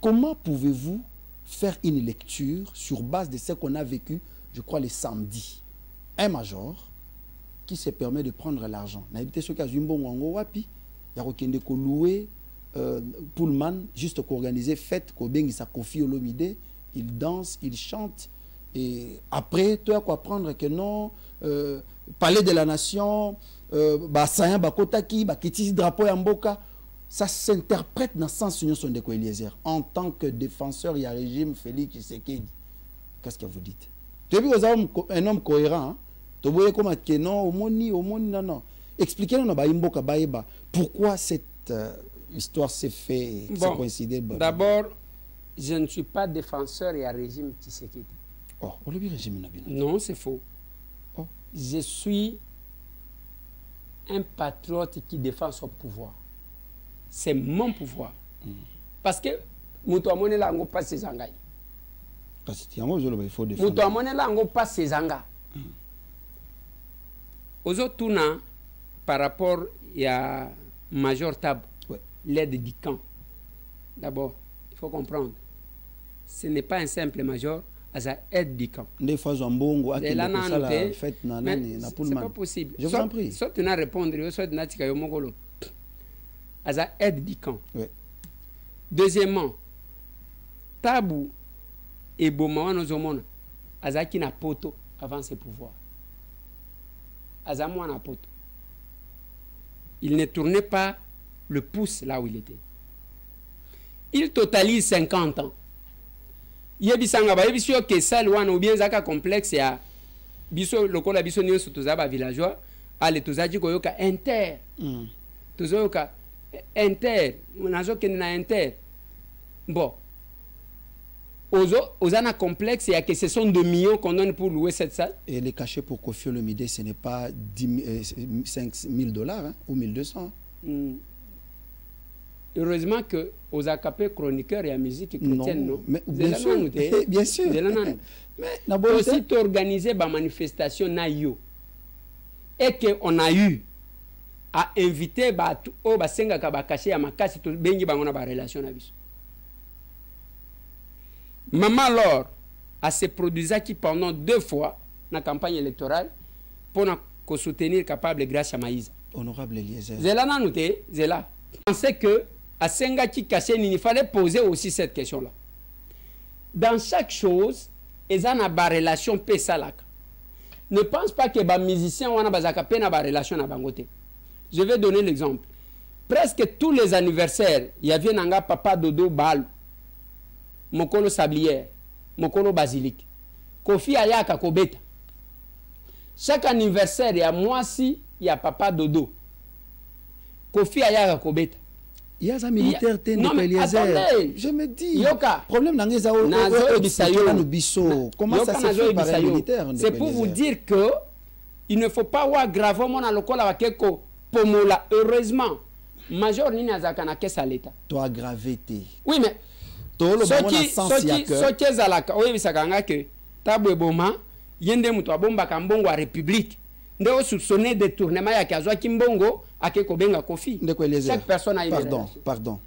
Comment pouvez-vous faire une lecture sur base de ce qu'on a vécu, je crois, les samedis? Un major qui se permet de prendre l'argent. N'habitez ce cas Zumbongo Wango Wapi, il y a aucun de louer Pullman, juste pour organiser fête, qu'on bengi sa confie au Lomide, il danse, il chante, et après, tu as quoi prendre que non, Palais de la Nation, Bassayan, Bakotaki, Bakiti, drapeau Yamboka, ça s'interprète dans le sens où son déco Eliezer. En tant que défenseur, il y a régime Félix Tshisekedi. Qu'est-ce que vous dites? Tu as vu un homme cohérent, hein? Non. Expliquez-nous pourquoi cette histoire s'est fait, bon, coïncider. D'abord, je ne suis pas défenseur et à régime Tshisekedi. Oh, régime non, c'est faux. Oh. Je suis un patriote qui défend son pouvoir. C'est mon pouvoir. Parce que Moutouamone là, on pas ses engages. Parce que il faut défendre. Moutouamone là, on pas ses engages. Aux autres, par rapport à Major Tab, l'aide du camp, d'abord, il faut comprendre, ce n'est pas un simple major, c'est aide du camp. Des fois, c'est pas possible. Je vous en prie. Soit tu as répondu, soit tu as dit que c'est aide du camp. Deuxièmement, Tabou et Bomawan Ozomona, Azaki na poto, avant ses pouvoirs. Azamou Anapoto. Il ne tournait pas le pouce là où il était. Il totalise 50 ans. Yebisanga ba yebisio ke salwana ou bien zaka complexe ya biso lokola biso nyonso tozaba villageois ale tozaji koyoka inter. Tozoyoka inter, nazo ke na inter. Bon. Ozana complexe et que ce sont 2 millions qu'on donne pour louer cette salle. Et les cachets pour Kofi Olomide, ce n'est pas 5 000 $ hein, ou 1200. Heureusement que aux AKP chroniqueurs et à musique chrétienne, non, mais bien sûr, bien sûr. Mais aussi organiser des manifestations naïo et qu'on a eu à inviter au basenga kabakaché à makasi to bengi bangona ba relation na biso. Maman Laure a se produit qui pendant 2 fois dans la campagne électorale pour nous soutenir capable grâce à Maïsa. Honorable Eliezer. Zela n'a noté, Zela. Je pensais que à Sengaki Kaché, il fallait poser aussi cette question-là. Dans chaque chose, ils ont une relation pesalaka. Ne pense pas que les musiciens ont une relation à Bangote. Je vais donner l'exemple. Presque tous les anniversaires, il y avait un papa Dodo Bal. Mokolo Sablière, Mokolo Basilique, Kofi Ayaka Kobeta. Chaque anniversaire, il y a moi si, il y a Papa Dodo. Kofi Ayaka Kobeta. Il y a un militaire non, mais attendez, je me dis, Yoka, problème dans les comment ça se fait par un militaire? C'est pour vous dire que il ne faut pas avoir gravement dans le col à Keko Pomola. Heureusement, Major Nina Zakana Kessa l'État. Toi aggravé. Oui, mais soki ezalaka oyo bisakanga ke tabwe boma yende mutu abomba kambongo a république nde o soupçonner détournement ya kazwa kimbongo ake kobenga Kofi. Chaque personne a une pardon.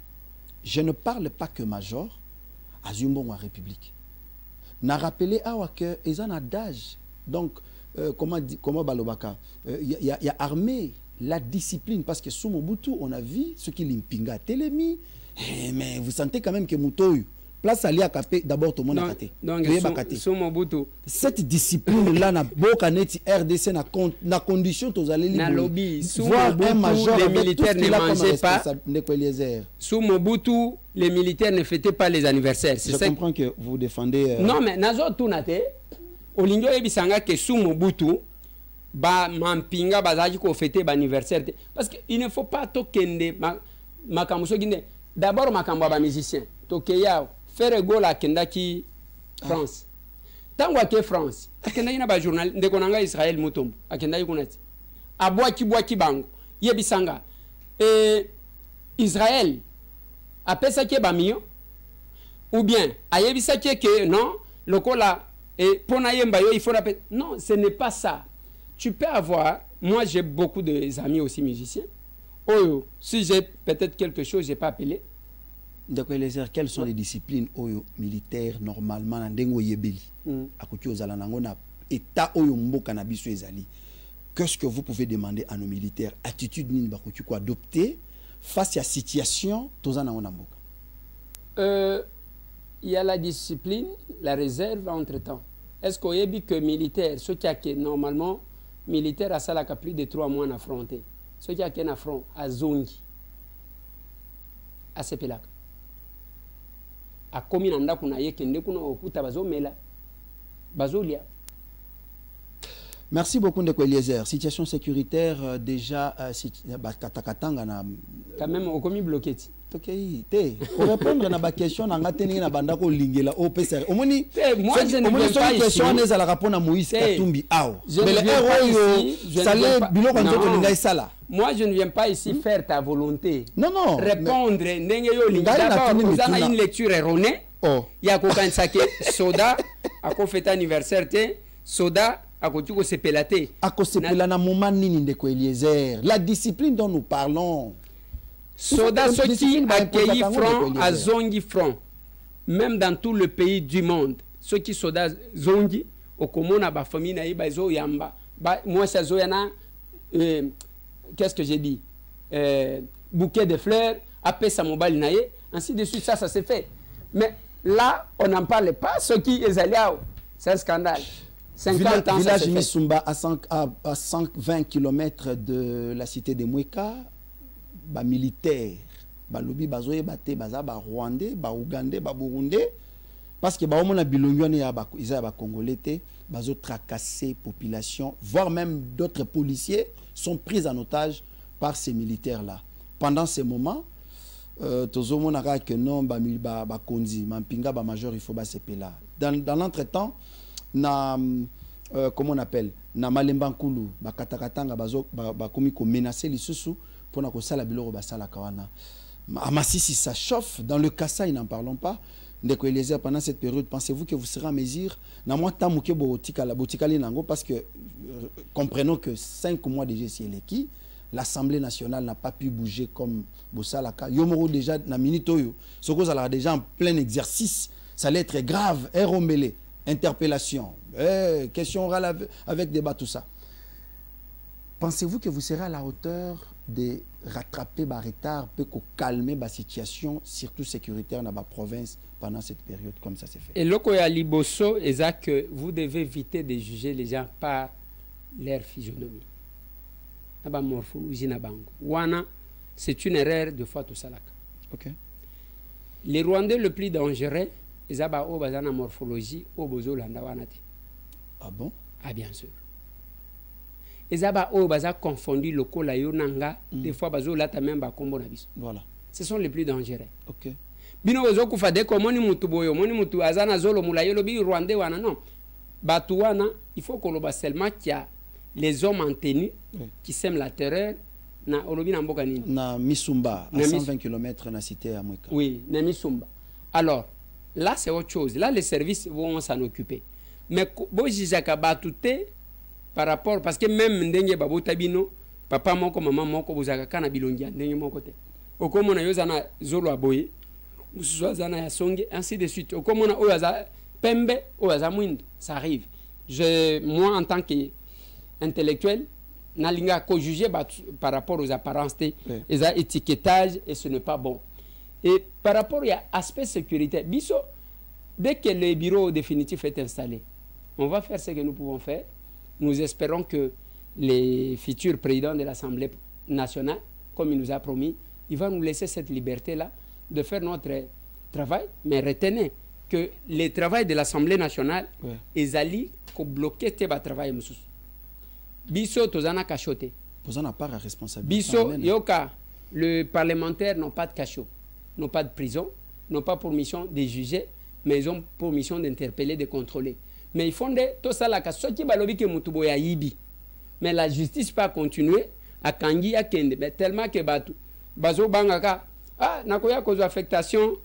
Je ne parle pas que Major a zumbongo a république. N'a rappelé awa que ils en adage. Donc comment balobaka il y a armé la discipline parce que sous Mobutu on a vu ce qui l'impinga Télémi. Mais vous sentez quand même que Moutoyu, place à l'IAKP, d'abord tout le monde a raté. Donc, cette discipline-là, n'a pas RDC, n'a condition, tous allez voir un major, les militaires ne mangeaient pas. Sous Mobutu, les militaires ne fêtaient pas les anniversaires. Je comprends que vous défendez. Non, mais Nazo Tunate, Olingo Ebisanga, que sous Mobutu, Mampinga, Bazaji, qu'on fêtait l'anniversaire. Parce qu'il ne faut pas tokende, Makamuso Guinée. D'abord, Makamba ba musicien. Tokeya, faire go la kendaki France. Tangwa ke France. Akenda ina ba journal ndekonanga Israël mutombo. Akenda yikunati. Abwa ki bango. Yebisanga. Israël apesa ke ba miyo. Ou bien ayebisa ke non, lokola et pona yemba yo il faut rappeler. Non, ce n'est pas ça. Tu peux avoir, moi j'ai beaucoup d'amis aussi musiciens. Oh, si j'ai peut-être quelque chose, je n'ai pas appelé. D'accord, quelles sont les disciplines militaires normalement dans Dengo Yebeli? Qu'est-ce que vous pouvez demander à nos militaires? Attitude ni quoi adopter face à la situation? Il y a la discipline, la réserve entre-temps. Est-ce qu'on y a dit que militaire, ce qui a que normalement, militaire a ça la plus de 3 mois à affronter. Ce qui a qu'un affront à Zongi, à Sepelak. À Kominanda Kunaye, Kendekuno, Okuta Bazomela, Bazolia. Merci beaucoup, Ndeko Eliezer. Situation sécuritaire, déjà, quand même, au commis bloqué. Pour répondre à la question, on a tenu la bande au Lingela, au PCR. Moi, je ne viens pas ici. On a répondu à Moïse Katumbi. Moi, je ne viens pas ici faire ta volonté. Non, non. Répondre. D'abord, vous avez une lecture erronée. Il y a quelqu'un qui soda, à quoi fait anniversaire, soda. La discipline dont nous parlons. Soda Soki accueilli front à Zongi front. Même dans tout le pays du monde. Ceux qui soda Zongi, au commun à ba famille naïba zo yamba. Moi ça zoyana qu'est-ce que j'ai dit? Bouquet de fleurs, après sa mobile naïe, ainsi de suite ça s'est fait. Mais là, on n'en parle pas. Ceux qui est allé, c'est un scandale. 50 ans, village ça s'est fait. Misumba à 120 km de la cité de Mweka, ba militaire, ba lobi bazoye bate baza ba Rwandais, ba Ougandais, ba Burundais parce que ba omona bilongione ya ba isa ba Congolais te bazo tracasser population, voire même d'autres policiers sont pris en otage par ces militaires là. Pendant ces moments tozomona que non ba konzi mampinga ba major il faut ba sepela. Dans l'entretemps na comment on appelle na Malemba Nkulu ba katakatanga bazo ba komi ko menacer lisusu pour na ko sala biloko ba sala kawana. À Massissi ça chauffe, dans le Kassai n'en parlons pas. Ndeko Eliezer, pendant cette période, pensez-vous que vous serez en mesure na moi tamuke botikali nango parce que comprenons que 5 mois déjà si eleki l'Assemblée nationale n'a pas pu bouger comme Bosalaka. Yomoro déjà na minitoyo, ce cause alors déjà en plein exercice, ça allait être grave, Rombélé, interpellation, question orale avec débat, tout ça. Pensez-vous que vous serez à la hauteur de rattraper le retard, peut calmer la situation, surtout sécuritaire dans la province pendant cette période comme ça s'est fait? Et loko ya liboso, c'est que vous devez éviter de juger les gens par leur physionomie. Naba morphologie na bango. Wana, c'est une erreur de fois tout salaka. Ok. Les Rwandais le plus dangereux, ils ont une morphologie au bozo landa wana te. Ah bon? Ah bien sûr. Ils ont confondu le kola yonanga, des fois bazo lata même ba kombo na biso. Voilà. Ce sont les plus dangereux. Ok. Bino bozo kufade ko moni mutu boyo, moni mutu azana zolo mulayo lo bi Rwandais wana non. Batu wana, il faut qu'on le seulement qu'il y a les hommes en tenue qui sèment la terreur na olobi na mboka nini na Misumba à 120 km na cité à Mweka. Oui, na Misumba. Alors là c'est autre chose, là les services vont s'en occuper, mais bo jijaka batute par rapport parce que même ndenge babota bino papa moko maman moko bozaka kana bilongia ndenge moko te okomona yozana zolo aboye mususu zana ya songe ainsi de suite okomona oyaza pembe oyaza mwindo, ça arrive. Moi en tant que intellectuel, nalinga ko juger par rapport aux apparences, les étiquetages et ce n'est pas bon. Et par rapport à l'aspect sécurité, biso, dès que le bureau définitif est installé, on va faire ce que nous pouvons faire. Nous espérons que les futurs présidents de l'Assemblée nationale, comme il nous a promis, il va nous laisser cette liberté-là de faire notre travail, mais retenez que le travail de l'Assemblée nationale est allé bloquer le travail. Biso tozana cachoté. Tozana pas la responsabilité. Biso yoka, le parlementaire n'ont pas de cachot, n'ont pas de prison, n'ont pas pour mission de juger, mais ils ont pour mission d'interpeller, de contrôler. Mais ils font des tout ça là ceux qui balobi ke mutubo ya yibi. Mais la justice pas continuer à kangi à kende, mais tellement que batu bazo bangaka nakoya cause affectation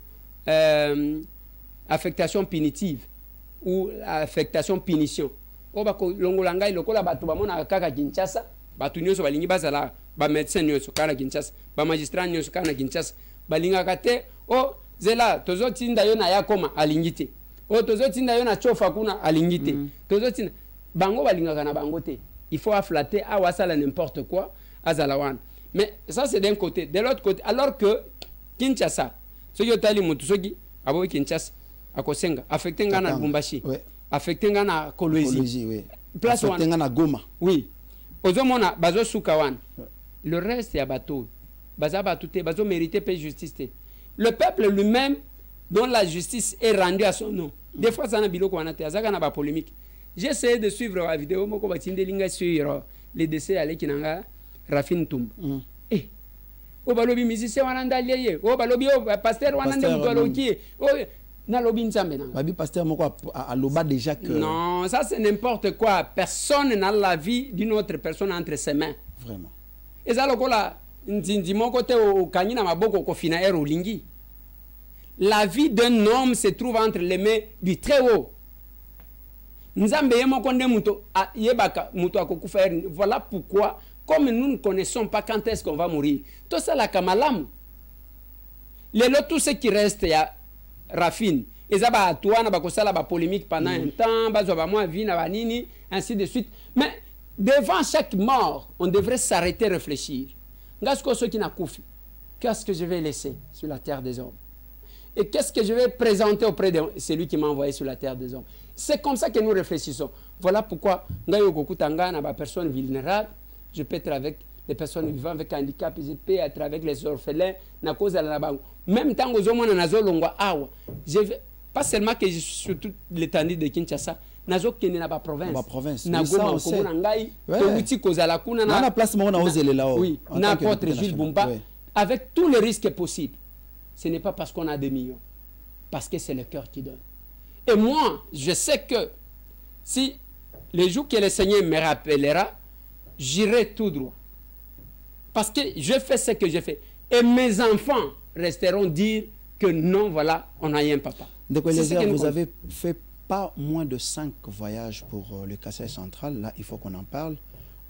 affectation punitive ou affectation punition. Oba ko longolanga ilokola batu bamona kaka Kinshasa batu nyoso balingi bazala ba médecin nyoso kana Kinshasa ba magistrat nyoso kana Kinshasa balinga kate o zela tozo tinda yo na yakoma alingite o tozo tinda yo na chofa kuna alingite tozo tinda bango balinga kana bango te. Il faut afflater awasala n'importe quoi azalawan. Mais ça c'est d'un côté. De l'autre côté, alors que Kinshasa so yo tali mutu soki abo Kinshasa akosenga affecté ngana Lubumbashi affecté ngana Kolwezi oui. Place affecté ngana Goma. Oui. Ozomona bazo sukawan. Le reste ya bateau. Baza batute bazo mériter paix justice. Le peuple lui-même dont la justice est rendue à son nom. Des fois ça na biloko wana te azaka na ba polémique. J'ai essayé de suivre la vidéo moko batindelinga sur les décès à l'Ekinanga Rafin Toum. Eh o balobi musicien wana ndaliye o balobi o pasteur wana ndaloki o na lobi nzambe na babi pasteur moko a loba déjà que non, ça c'est n'importe quoi. Personne n'a la vie d'une autre personne entre ses mains. Vraiment. Et ça lokola nzinzi moko te o kanyi na maboko ko fina ero lingi. La vie d'un homme se trouve entre les mains du très haut. Nzambe yemo konde muto yebaka muto akokufa. Voilà pourquoi comme nous ne connaissons pas quand est-ce qu'on va mourir. Tout ça la kamalamu. Tout ce qui reste ya Rafine. Et ça va touana bakosala ba polémique pendant un temps, bazo ba moi vie na banini, ainsi de suite. Mais devant chaque mort, on devrait s'arrêter réfléchir. Ngasko ceux qui n'a koufi. Qu'est-ce que je vais laisser sur la terre des hommes? Et qu'est-ce que je vais présenter auprès de celui qui m'a envoyé sur la terre des hommes? C'est comme ça que nous réfléchissons. Voilà pourquoi, personnes vulnérables, je peux être avec les personnes vivant avec handicap, je peux être avec les orphelins, même tant que je vais, pas seulement que je suis sur toute l'étendue de Kinshasa, nazo kene na ba province na goma ko na ngai to wuti ko zala kuna na place mo na ozele là-haut. Oui, n'importe Jules Bumba avec tous les risques possibles. Ce n'est pas parce qu'on a des millions, parce que c'est le cœur qui donne. Et moi, je sais que si les jours que le Seigneur me rappellera, j'irai tout droit. Parce que je fais ce que je fais. Et mes enfants resteront dire que non, voilà, on a un papa. Donc, vous avez fait pas moins de 5 voyages pour le Kassai central. Là, il faut qu'on en parle.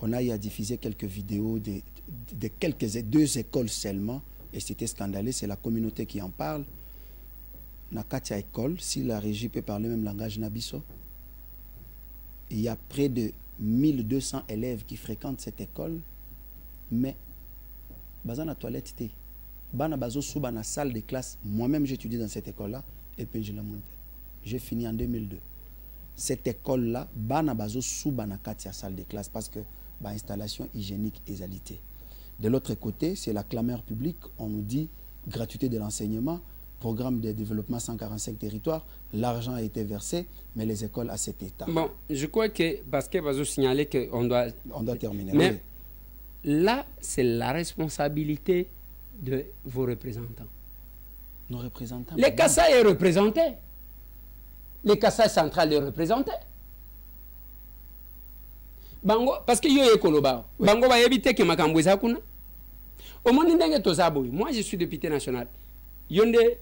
On a eu à diffuser quelques vidéos de 2 écoles seulement. Et c'était scandaleux. C'est la communauté qui en parle. Nakatia école, si la régie peut parler même langage Nabiso, il y a près de 1200 élèves qui fréquentent cette école. Mais, bazan la toilette, bana bazo sous bana salle de classe. Moi-même, j'étudie dans cette école-là. Et puis, je l'ai monté. J'ai fini en 2002. Cette école-là, bana bazo sous bana katia salle de classe parce que bah, installation hygiénique et égalité. De l'autre côté, c'est la clameur publique. On nous dit gratuité de l'enseignement, programme de développement 145 territoires. L'argent a été versé, mais les écoles à cet état. Bon, je crois que parce que bazo signaler qu'on doit terminer. Mais oui. Là, c'est la responsabilité de vos représentants. Nos représentants. Les Kassai est représenté. Les Kassai central est représenté. Bango, parce que yo ekoloba. Bango va éviter que makambweza kuna. Au monde ndenge tozaboy. Moi, je suis député national. Yonde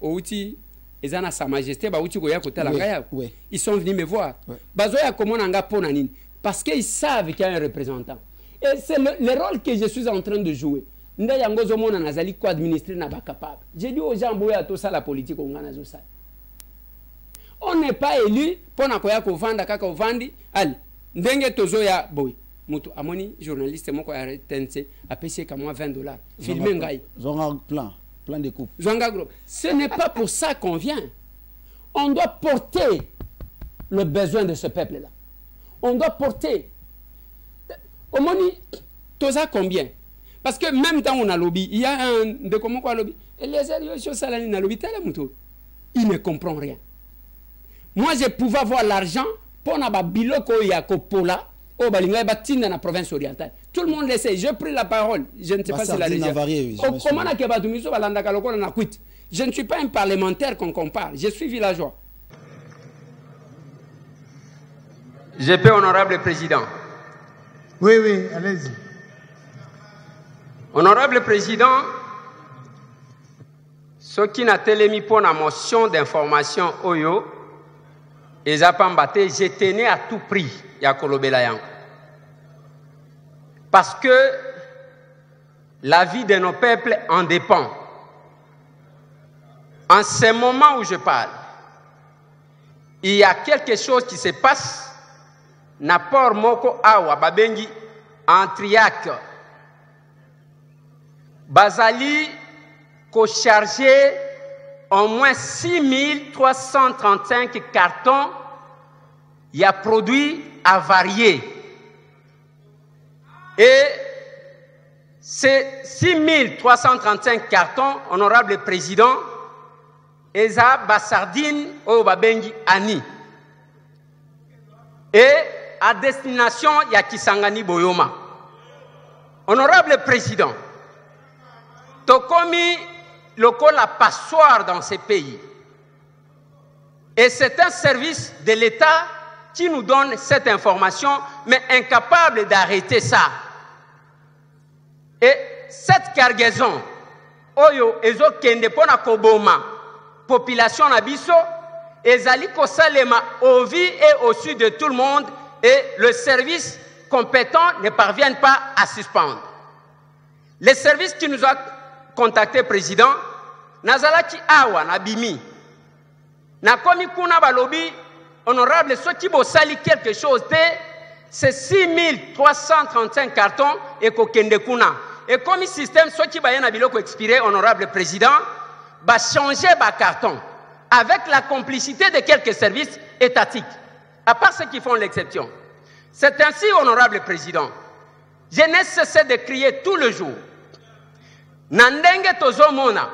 outi ezana sa majesté ba outi goya kota la ngaya. Ils sont venus me voir. Bazo ya komona nga pona nini? Parce qu'ils savent qu'il y a un représentant. Et c'est le rôle que je suis en train de jouer. Nda yango zo mona nazali ko administrer na ba capable. J'ai dit aux gens boya to ça la politique on ngana zo ça. On n'est pas élu pour na koya ko vanda kaka ovandi ali ndenge tozo ya boy mutu amoni journaliste moko ya RTNC a payé comme moi $20 filmer ngai zonga plan de coupe zonga gros. Ce n'est pas pour ça qu'on vient. On doit porter le besoin de ce peuple là. On doit porter omoni toza combien. Parce que même dans on a lobby, il y a un de comment quoi lobby. Et les choses salani na lobby tala mutu. Il ne comprend rien. Moi, je pouvais avoir l'argent pour na biloko ya kopola au balinga batinda na province orientale. Tout le monde le sait. J'ai pris la parole. Je ne sais pas si la région. Comment na keba tumiso balanda kaloko na quit. Je ne suis pas un parlementaire qu'on compare. Je suis villageois. GP honorable président. Oui, allez-y. Honorable président, ce qui n'a télémi pour la motion d'information Oyo, et Zapambate, je tenais à tout prix à Kolobelayan. Parce que la vie de nos peuples en dépend. En ce moment où je parle, il y a quelque chose qui se passe. Napor Moko Awa Babengi en Triac. Bazali ko chargé au moins 6335 cartons. Il y a produits avariés. Et ces 6335 cartons, honorable président, Eza Bassardine au Babengi Ani. Et à destination Yakisangani Boyoma. Honorable président, Tokomi local la passoire dans ces pays. Et c'est un service de l'État qui nous donne cette information, mais incapable d'arrêter ça. Et cette cargaison, Oyo Ezo Kende Pona Koboma, population Nabiso, Ezali Kosalema au vie et au sud de tout le monde, et le service compétent ne parvient pas à suspendre. Les services qui nous ont contacté, président, Nazalaki Awa, Nabimi, Nakomi Kuna Balobi, honorable, ceux qui vont salir quelque chose, c'est 6335 cartons et Kokende Kuna. Et comme le système, ceux qui va y en expiré, honorable président, va changer les carton. avec la complicité de quelques services étatiques, à part ceux qui font l'exception. C'est ainsi, honorable président, je n'ai cessé de crier tout le jour. Nandenge tozomona,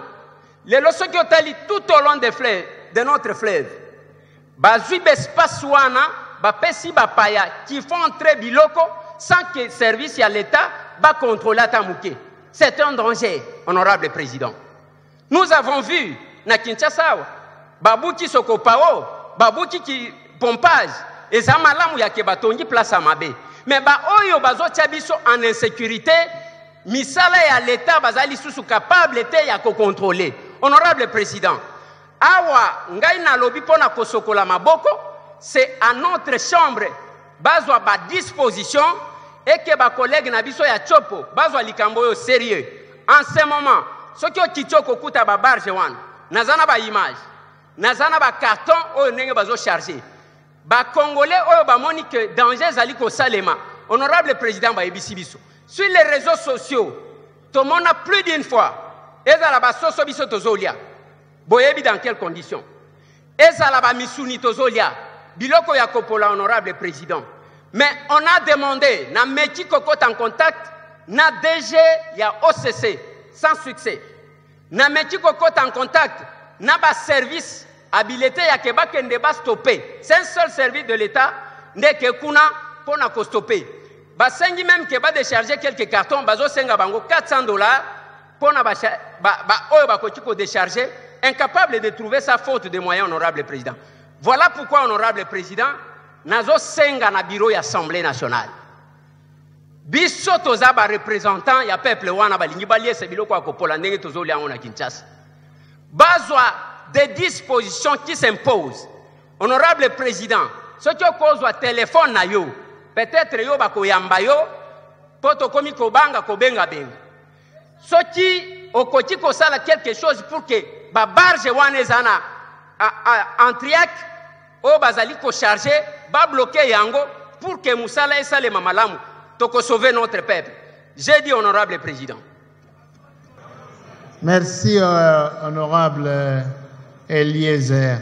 les lois qui ont tout au long de notre fleuve, bazui bespace wana, bapesi bapaya, qui font entrer biloko sans que service à l'État va contrôler Tamouké. C'est un danger, honorable président. Nous avons vu, na Kinshasa, babouki sokopao, babouki qui pompage, et ça malamu ya kebatongi place à Mabé. Mais ba oyo bazo tiabiso en insécurité, misala ya l'État bazali sous capable était ya ko contrôler. Honorable président, awa ngai na lobi pona kosokola maboko, c'est à notre chambre bazwa ba disposition et que ba collègue na biso ya chopo bazwa likambo yo sérieux. En ce moment, ce qui kitoko kuta ba barge wan, nazana ba image, nazana ba carton oyo ndenge bazo charger. Ba Congolais oyo ba moni que danger zali ko salema. Honorable président ba ebisi biso. Sur les réseaux sociaux, tout le monde a plus d'une fois. Ezala ba soso biso tozolia. Boyebi dans quelles conditions? Ezala ba misuni tozolia. Biloko ya kopola, honorable président. Mais on a demandé, na meki kokot en contact, na DG ya OCC, sans succès. Na meki kokot en contact, na ba service habilité ya keba kende ba stopper. C'est un seul service de l'État, ne ke kuna pona ko stopper. Ba sengi même keba décharger quelques cartons, bazo senga bango $400 pona ba oyo ba ko tiko décharger, incapable de trouver sa faute de moyens, honorable président. Voilà pourquoi, honorable président, nazo senga na bureau ya Assemblée nationale. Biso toza ba représentant ya peuple wana balingi balie se biloko ya kopola ndenge tozoli yango na Kinshasa. Bazwa des dispositions qui s'imposent. Honorable président, ce qui cause wa téléphone na yo, peut-être yo ba koyamba yo, poto komi kobanga kobenga benga. Ce qui okoti ko sala quelque chose pour que ba barge wana ezana en triac o bazali ko charger ba bloquer yango pour que musala esale mamalamu toko sauver notre peuple. J'ai dit, honorable président. Merci, honorable Eliezer.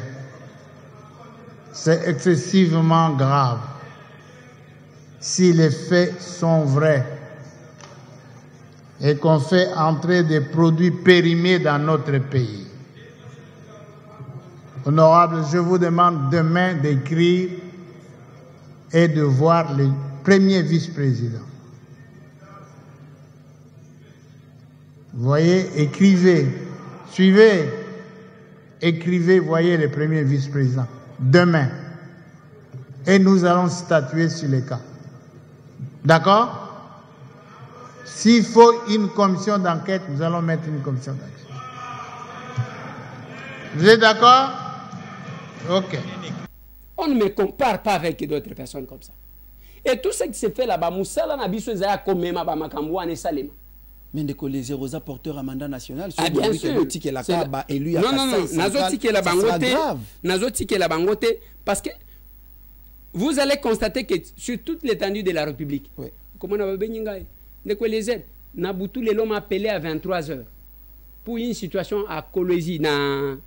C'est excessivement grave. Si les faits sont vrais et qu'on fait entrer des produits périmés dans notre pays. Honorable, je vous demande demain d'écrire et de voir le premier vice-président. Voyez, écrivez, suivez, écrivez, voyez le premier vice-président demain. Et nous allons statuer sur les cas. D'accord? S'il faut une commission d'enquête, nous allons mettre une commission d'enquête. Vous êtes d'accord? Ok. On ne me compare pas avec d'autres personnes comme ça. Et tout ce qui se fait là-bas, Moussala n'a biso zaya komema ba makambo ane salema. Mais les zéros apporteurs à mandat national, ah, bien sûr. Non, nazoti la bangote, nazoti la bangote, parce que vous allez constater que sur toute l'étendue de la République, oui. Comment on a besoin de Nabutu les l'homme appelé à 23 h pour une situation à Kolwezi, dans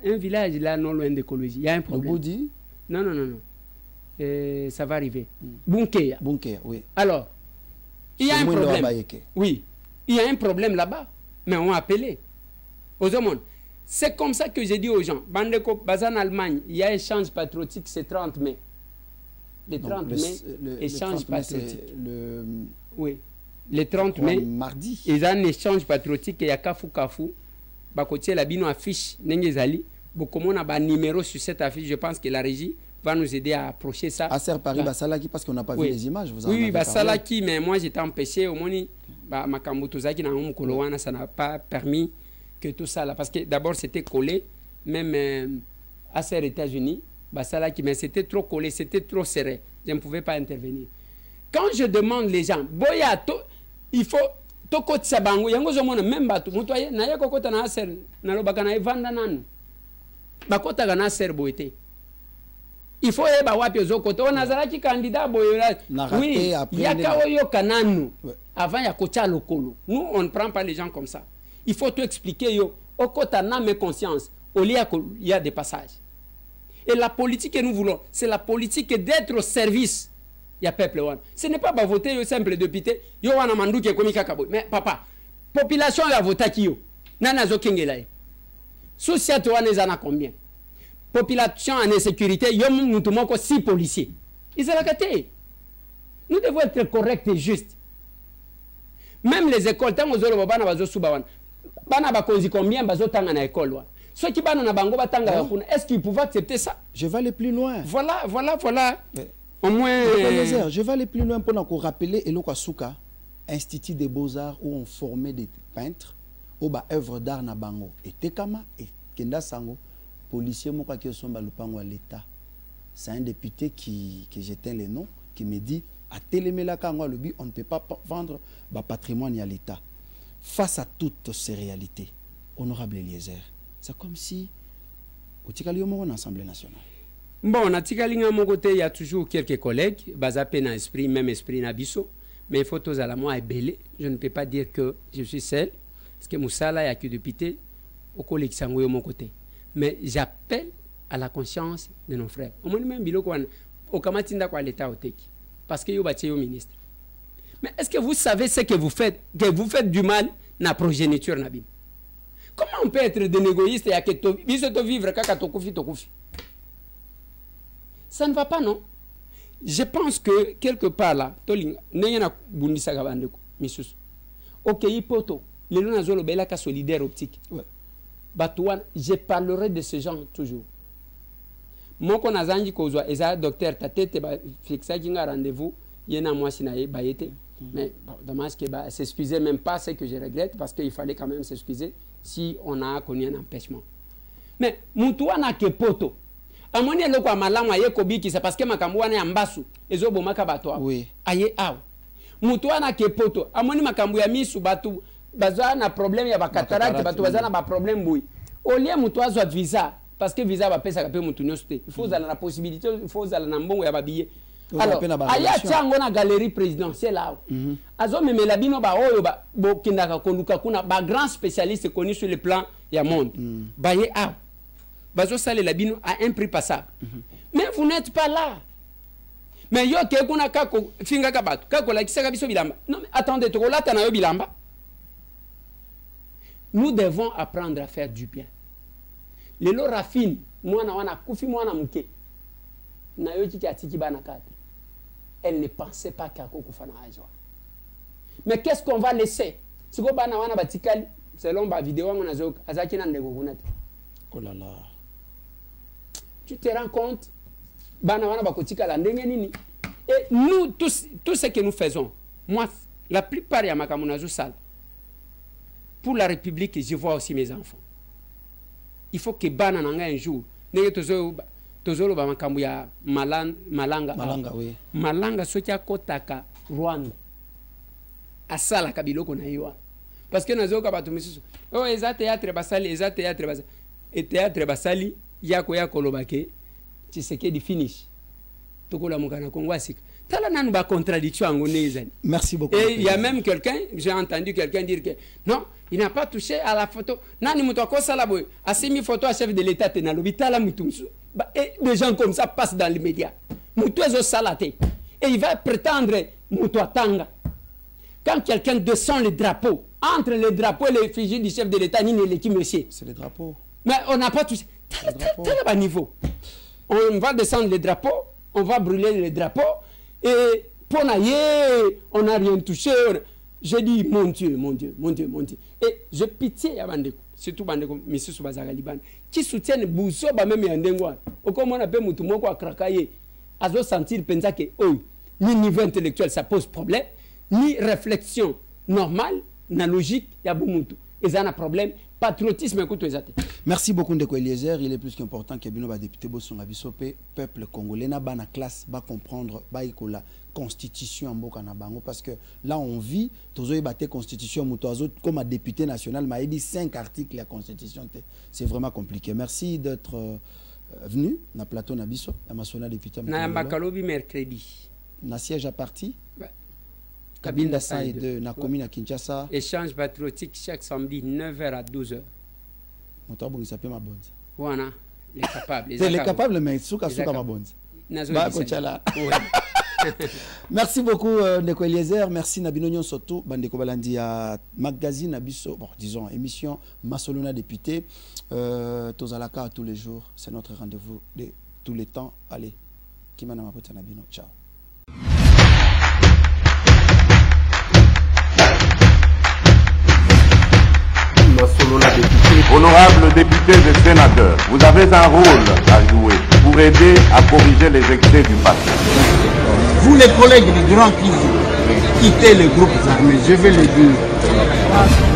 un village là non loin de Kolwezi. Il y a un problème. Non, non, non, non. Ça va arriver. Bunkeya. Bunkeya, oui. Alors, il y a un problème. Oui, il y a un problème là-bas. Mais on a appelé. Aux hommes. C'est comme ça que j'ai dit aux gens. Bandeko, Bazan Allemagne, il y a échange patriotique, c'est 30 mai. Le 30 mai, échange patriotique. Oui, le 30 mai. Mardi. Il y a un échange patriotique, il y a Kafu Kafu. Bakotier la bino affiche, Nengezali. Comme on a un numéro sur cette affiche, je pense que la régie va nous aider à approcher ça. À Serre Paris, Basalaki, parce qu'on n'a pas vu les images. Vous oui, Basalaki, mais moi j'étais empêché. Au moins, Makambutozaki, ça n'a pas permis que tout ça là. Parce que d'abord c'était collé, même à ces États-Unis, Basalaki, mais c'était trop collé, c'était trop serré. Je ne pouvais pas intervenir. Quand je demande les gens, Boya, il faut. Toko tsabango, yango zomona même batu, mutoye, na yako kota na aser, na lobaka na evanda nanu. Bakota gana aser boete. Il faut eba wapi ozokoto, on azalaki candidat boyola. Oui, yaka oyo kananu. Avant ya kocha lokolo. Nous on ne prend pas les gens comme ça. Il faut tout expliquer yo. au côté âme et conscience, au lieu il y a des passages. Et la politique que nous voulons, c'est la politique d'être au service. Il y a peuple. Ce n'est pas voter au simple député. Mais papa, population a voté qui yo? Nana zo kengela. Société wana zana combien? Population en insécurité, yo mutumoko 6 policiers. Ils ont la gâté. Nous devons être corrects et justes. Même les écoles, tant que vous bana bazo subawana. Bana bakonzi combien bazo tanga na école wa. Ceux qui bana na bango batanga yakuna, est-ce qu'ils pouvaient accepter ça? Je vais aller plus loin. Voilà. Mais, au moins je vais aller plus loin pour nous rappeler Elokasuka, Institut des Beaux-Arts où on formait des peintres, où ba œuvre d'art na bango et tekama et kenda sango policier moka qui sont balupango à l'état. C'est un député que j'éteins les noms qui me dit à Télémela Kango Lobi, on ne peut pas vendre le patrimoine à l'État. Face à toutes ces réalités, honorable Eliezer, c'est comme si au Tikaliyomo en Assemblée nationale. Bon, à Tikalinga mon côté, il y a toujours quelques collègues, basé dans l'esprit, même esprit Nabiso, mais il faut tous à la moi belé. Je ne peux pas dire que je suis seul, parce que Moussala, il y a que député au collègue Sangoyo mon côté. Mais j'appelle à la conscience de nos frères. Au moins même biloko au kamatinda kwa l'État au teki. Parce que yo bâti au ministre. Mais est-ce que vous savez ce que vous faites du mal na progéniture nabi? Comment on peut être des égoïstes et à que vivre kaka tokufi. Ça ne va pas, non? Je pense que quelque part là, tolinga n'ayana bundisa gabandeko misus. OK, ipoto, les lona zolo bela ka solidaire optique. Ouais. Batouan, je parlerai de ce genre toujours. Mon qu'on a zangi kozwa eza docteur tatete ba fixa kinga rendez-vous yena moi sinaye bayete. Mais bon, dommage que bah s'excuser même pas, c'est que je regrette parce qu'il fallait quand même s'excuser si on a connu un empêchement. Mais mutuana ke poto. Amoni eloko amalamu aye kobiki c'est parce que makambo wana ya mbasu ezobomaka bato awo. Oui. Aye awo. Mutuana ke poto. Amoni makambo ya misu batu bazana na problème ya ba cataracte batu bazana ba problème boui. Au lieu mutu azwa visa parce que visa va pesa kapé mutu nyoste. Il faut avoir la possibilité, il faut avoir na mbongo ya ba billet. Alors, aya tiango na galerie présidentielle là. Azo memela bino ba oyo ba bo kindaka konduka kuna ba grand spécialiste connu sur le plan ya monde. Ba ye a. Bazo sale la bino à un prix passable. Mais vous n'êtes pas là. Mais yo ke kuna kako finga kabatu kako la kisaka biso bilamba. Non mais attendez, to la tana yo bilamba. Nous devons apprendre à faire du bien. Les lo rafine, mwana wana kufi mwana muke. Na yo kiki atiki bana kate. Elle ne pensait pas qu'à kufana ajwa. Mais qu'est-ce qu'on va laisser? Siko bana wana batikali selon ba vidéo ngona zo azaki na ndego kunate. Oh là là. Tu te rends compte? Bana wana bakotika la ndenge nini? Et nous tout ce que nous faisons, moi la plupart ya makamuna zo sale. Pour la République, je vois aussi mes enfants. Il faut que bana nanga un jour ndenge tozolo ba makambu ya malanga oui. Malanga soki akotaka Rwanda asala kabiloko na yo parce que nazoka batu misusu oh eza théâtre basali et théâtre basali yako lobake Tshisekedi finish tokola mukana Kongo asika tala nanu ba contradiction angonezani. Merci beaucoup. Et il y a même quelqu'un, j'ai entendu quelqu'un dire que non, il n'a pas touché à la photo. Nani muto ko sala boy, asimi photo à chef de l'état na l'hôpital mutumsu. Et des gens comme ça passent dans les médias. Muto ezo salate. Et il va prétendre muto atanga. Quand quelqu'un descend le drapeau, entre le drapeau et l'effigie du chef de l'état, ni l'équipe monsieur. C'est le drapeau. Mais on n'a pas touché. Tel bas niveau. On va descendre le drapeau, on va brûler le drapeau. Et pour naïe, on n'a rien touché. J'ai dit, mon Dieu. Et je pitié à Bandeko, surtout Bandeko, M. Soubazaga Liban, qui soutiennent Bousso, même Yandengwa. Au comment on appelle Moutoumoko à Krakaye, à se sentir penser que, ni niveau intellectuel, ça pose problème, ni réflexion normale, na logique, il y a beaucoup. Et ça a un problème. Patriotisme, écoute, merci beaucoup Ndeko Eliezer. Il est plus qu'important que Bino député Bossonga Bisope, peuple congolais, na ba na classe, ba comprendre, ba la constitution en Boka na bango, parce que là on vit, tozo yebate constitution, mutoazo comme un député national, m'a dit 5 articles la constitution, c'est vraiment compliqué. Merci d'être venu na plateau na biso, na masona député. Na Makalobi mercredi. Na siège à parti. Kabinda 102 na commune à Kinshasa. Échange patriotique chaque samedi 9h à 12h. moto abongisa pe mabonza wana les capables les capables mais suka mabonza ba ko chala. Merci beaucoup Ndeko Eliezer, merci Nabino Nyon surtout Bandeko Balandi à magazine Abisso, bon disons émission Masolona député Tozalaka tous les jours, c'est notre rendez-vous de tous les temps. Allez, Kimana Mapota Nabino, ciao. Honorables députés et sénateurs, vous avez un rôle à jouer pour aider à corriger les excès du passé. Vous les collègues du Grand Kivu, quittez les groupes armés, je vais le dire.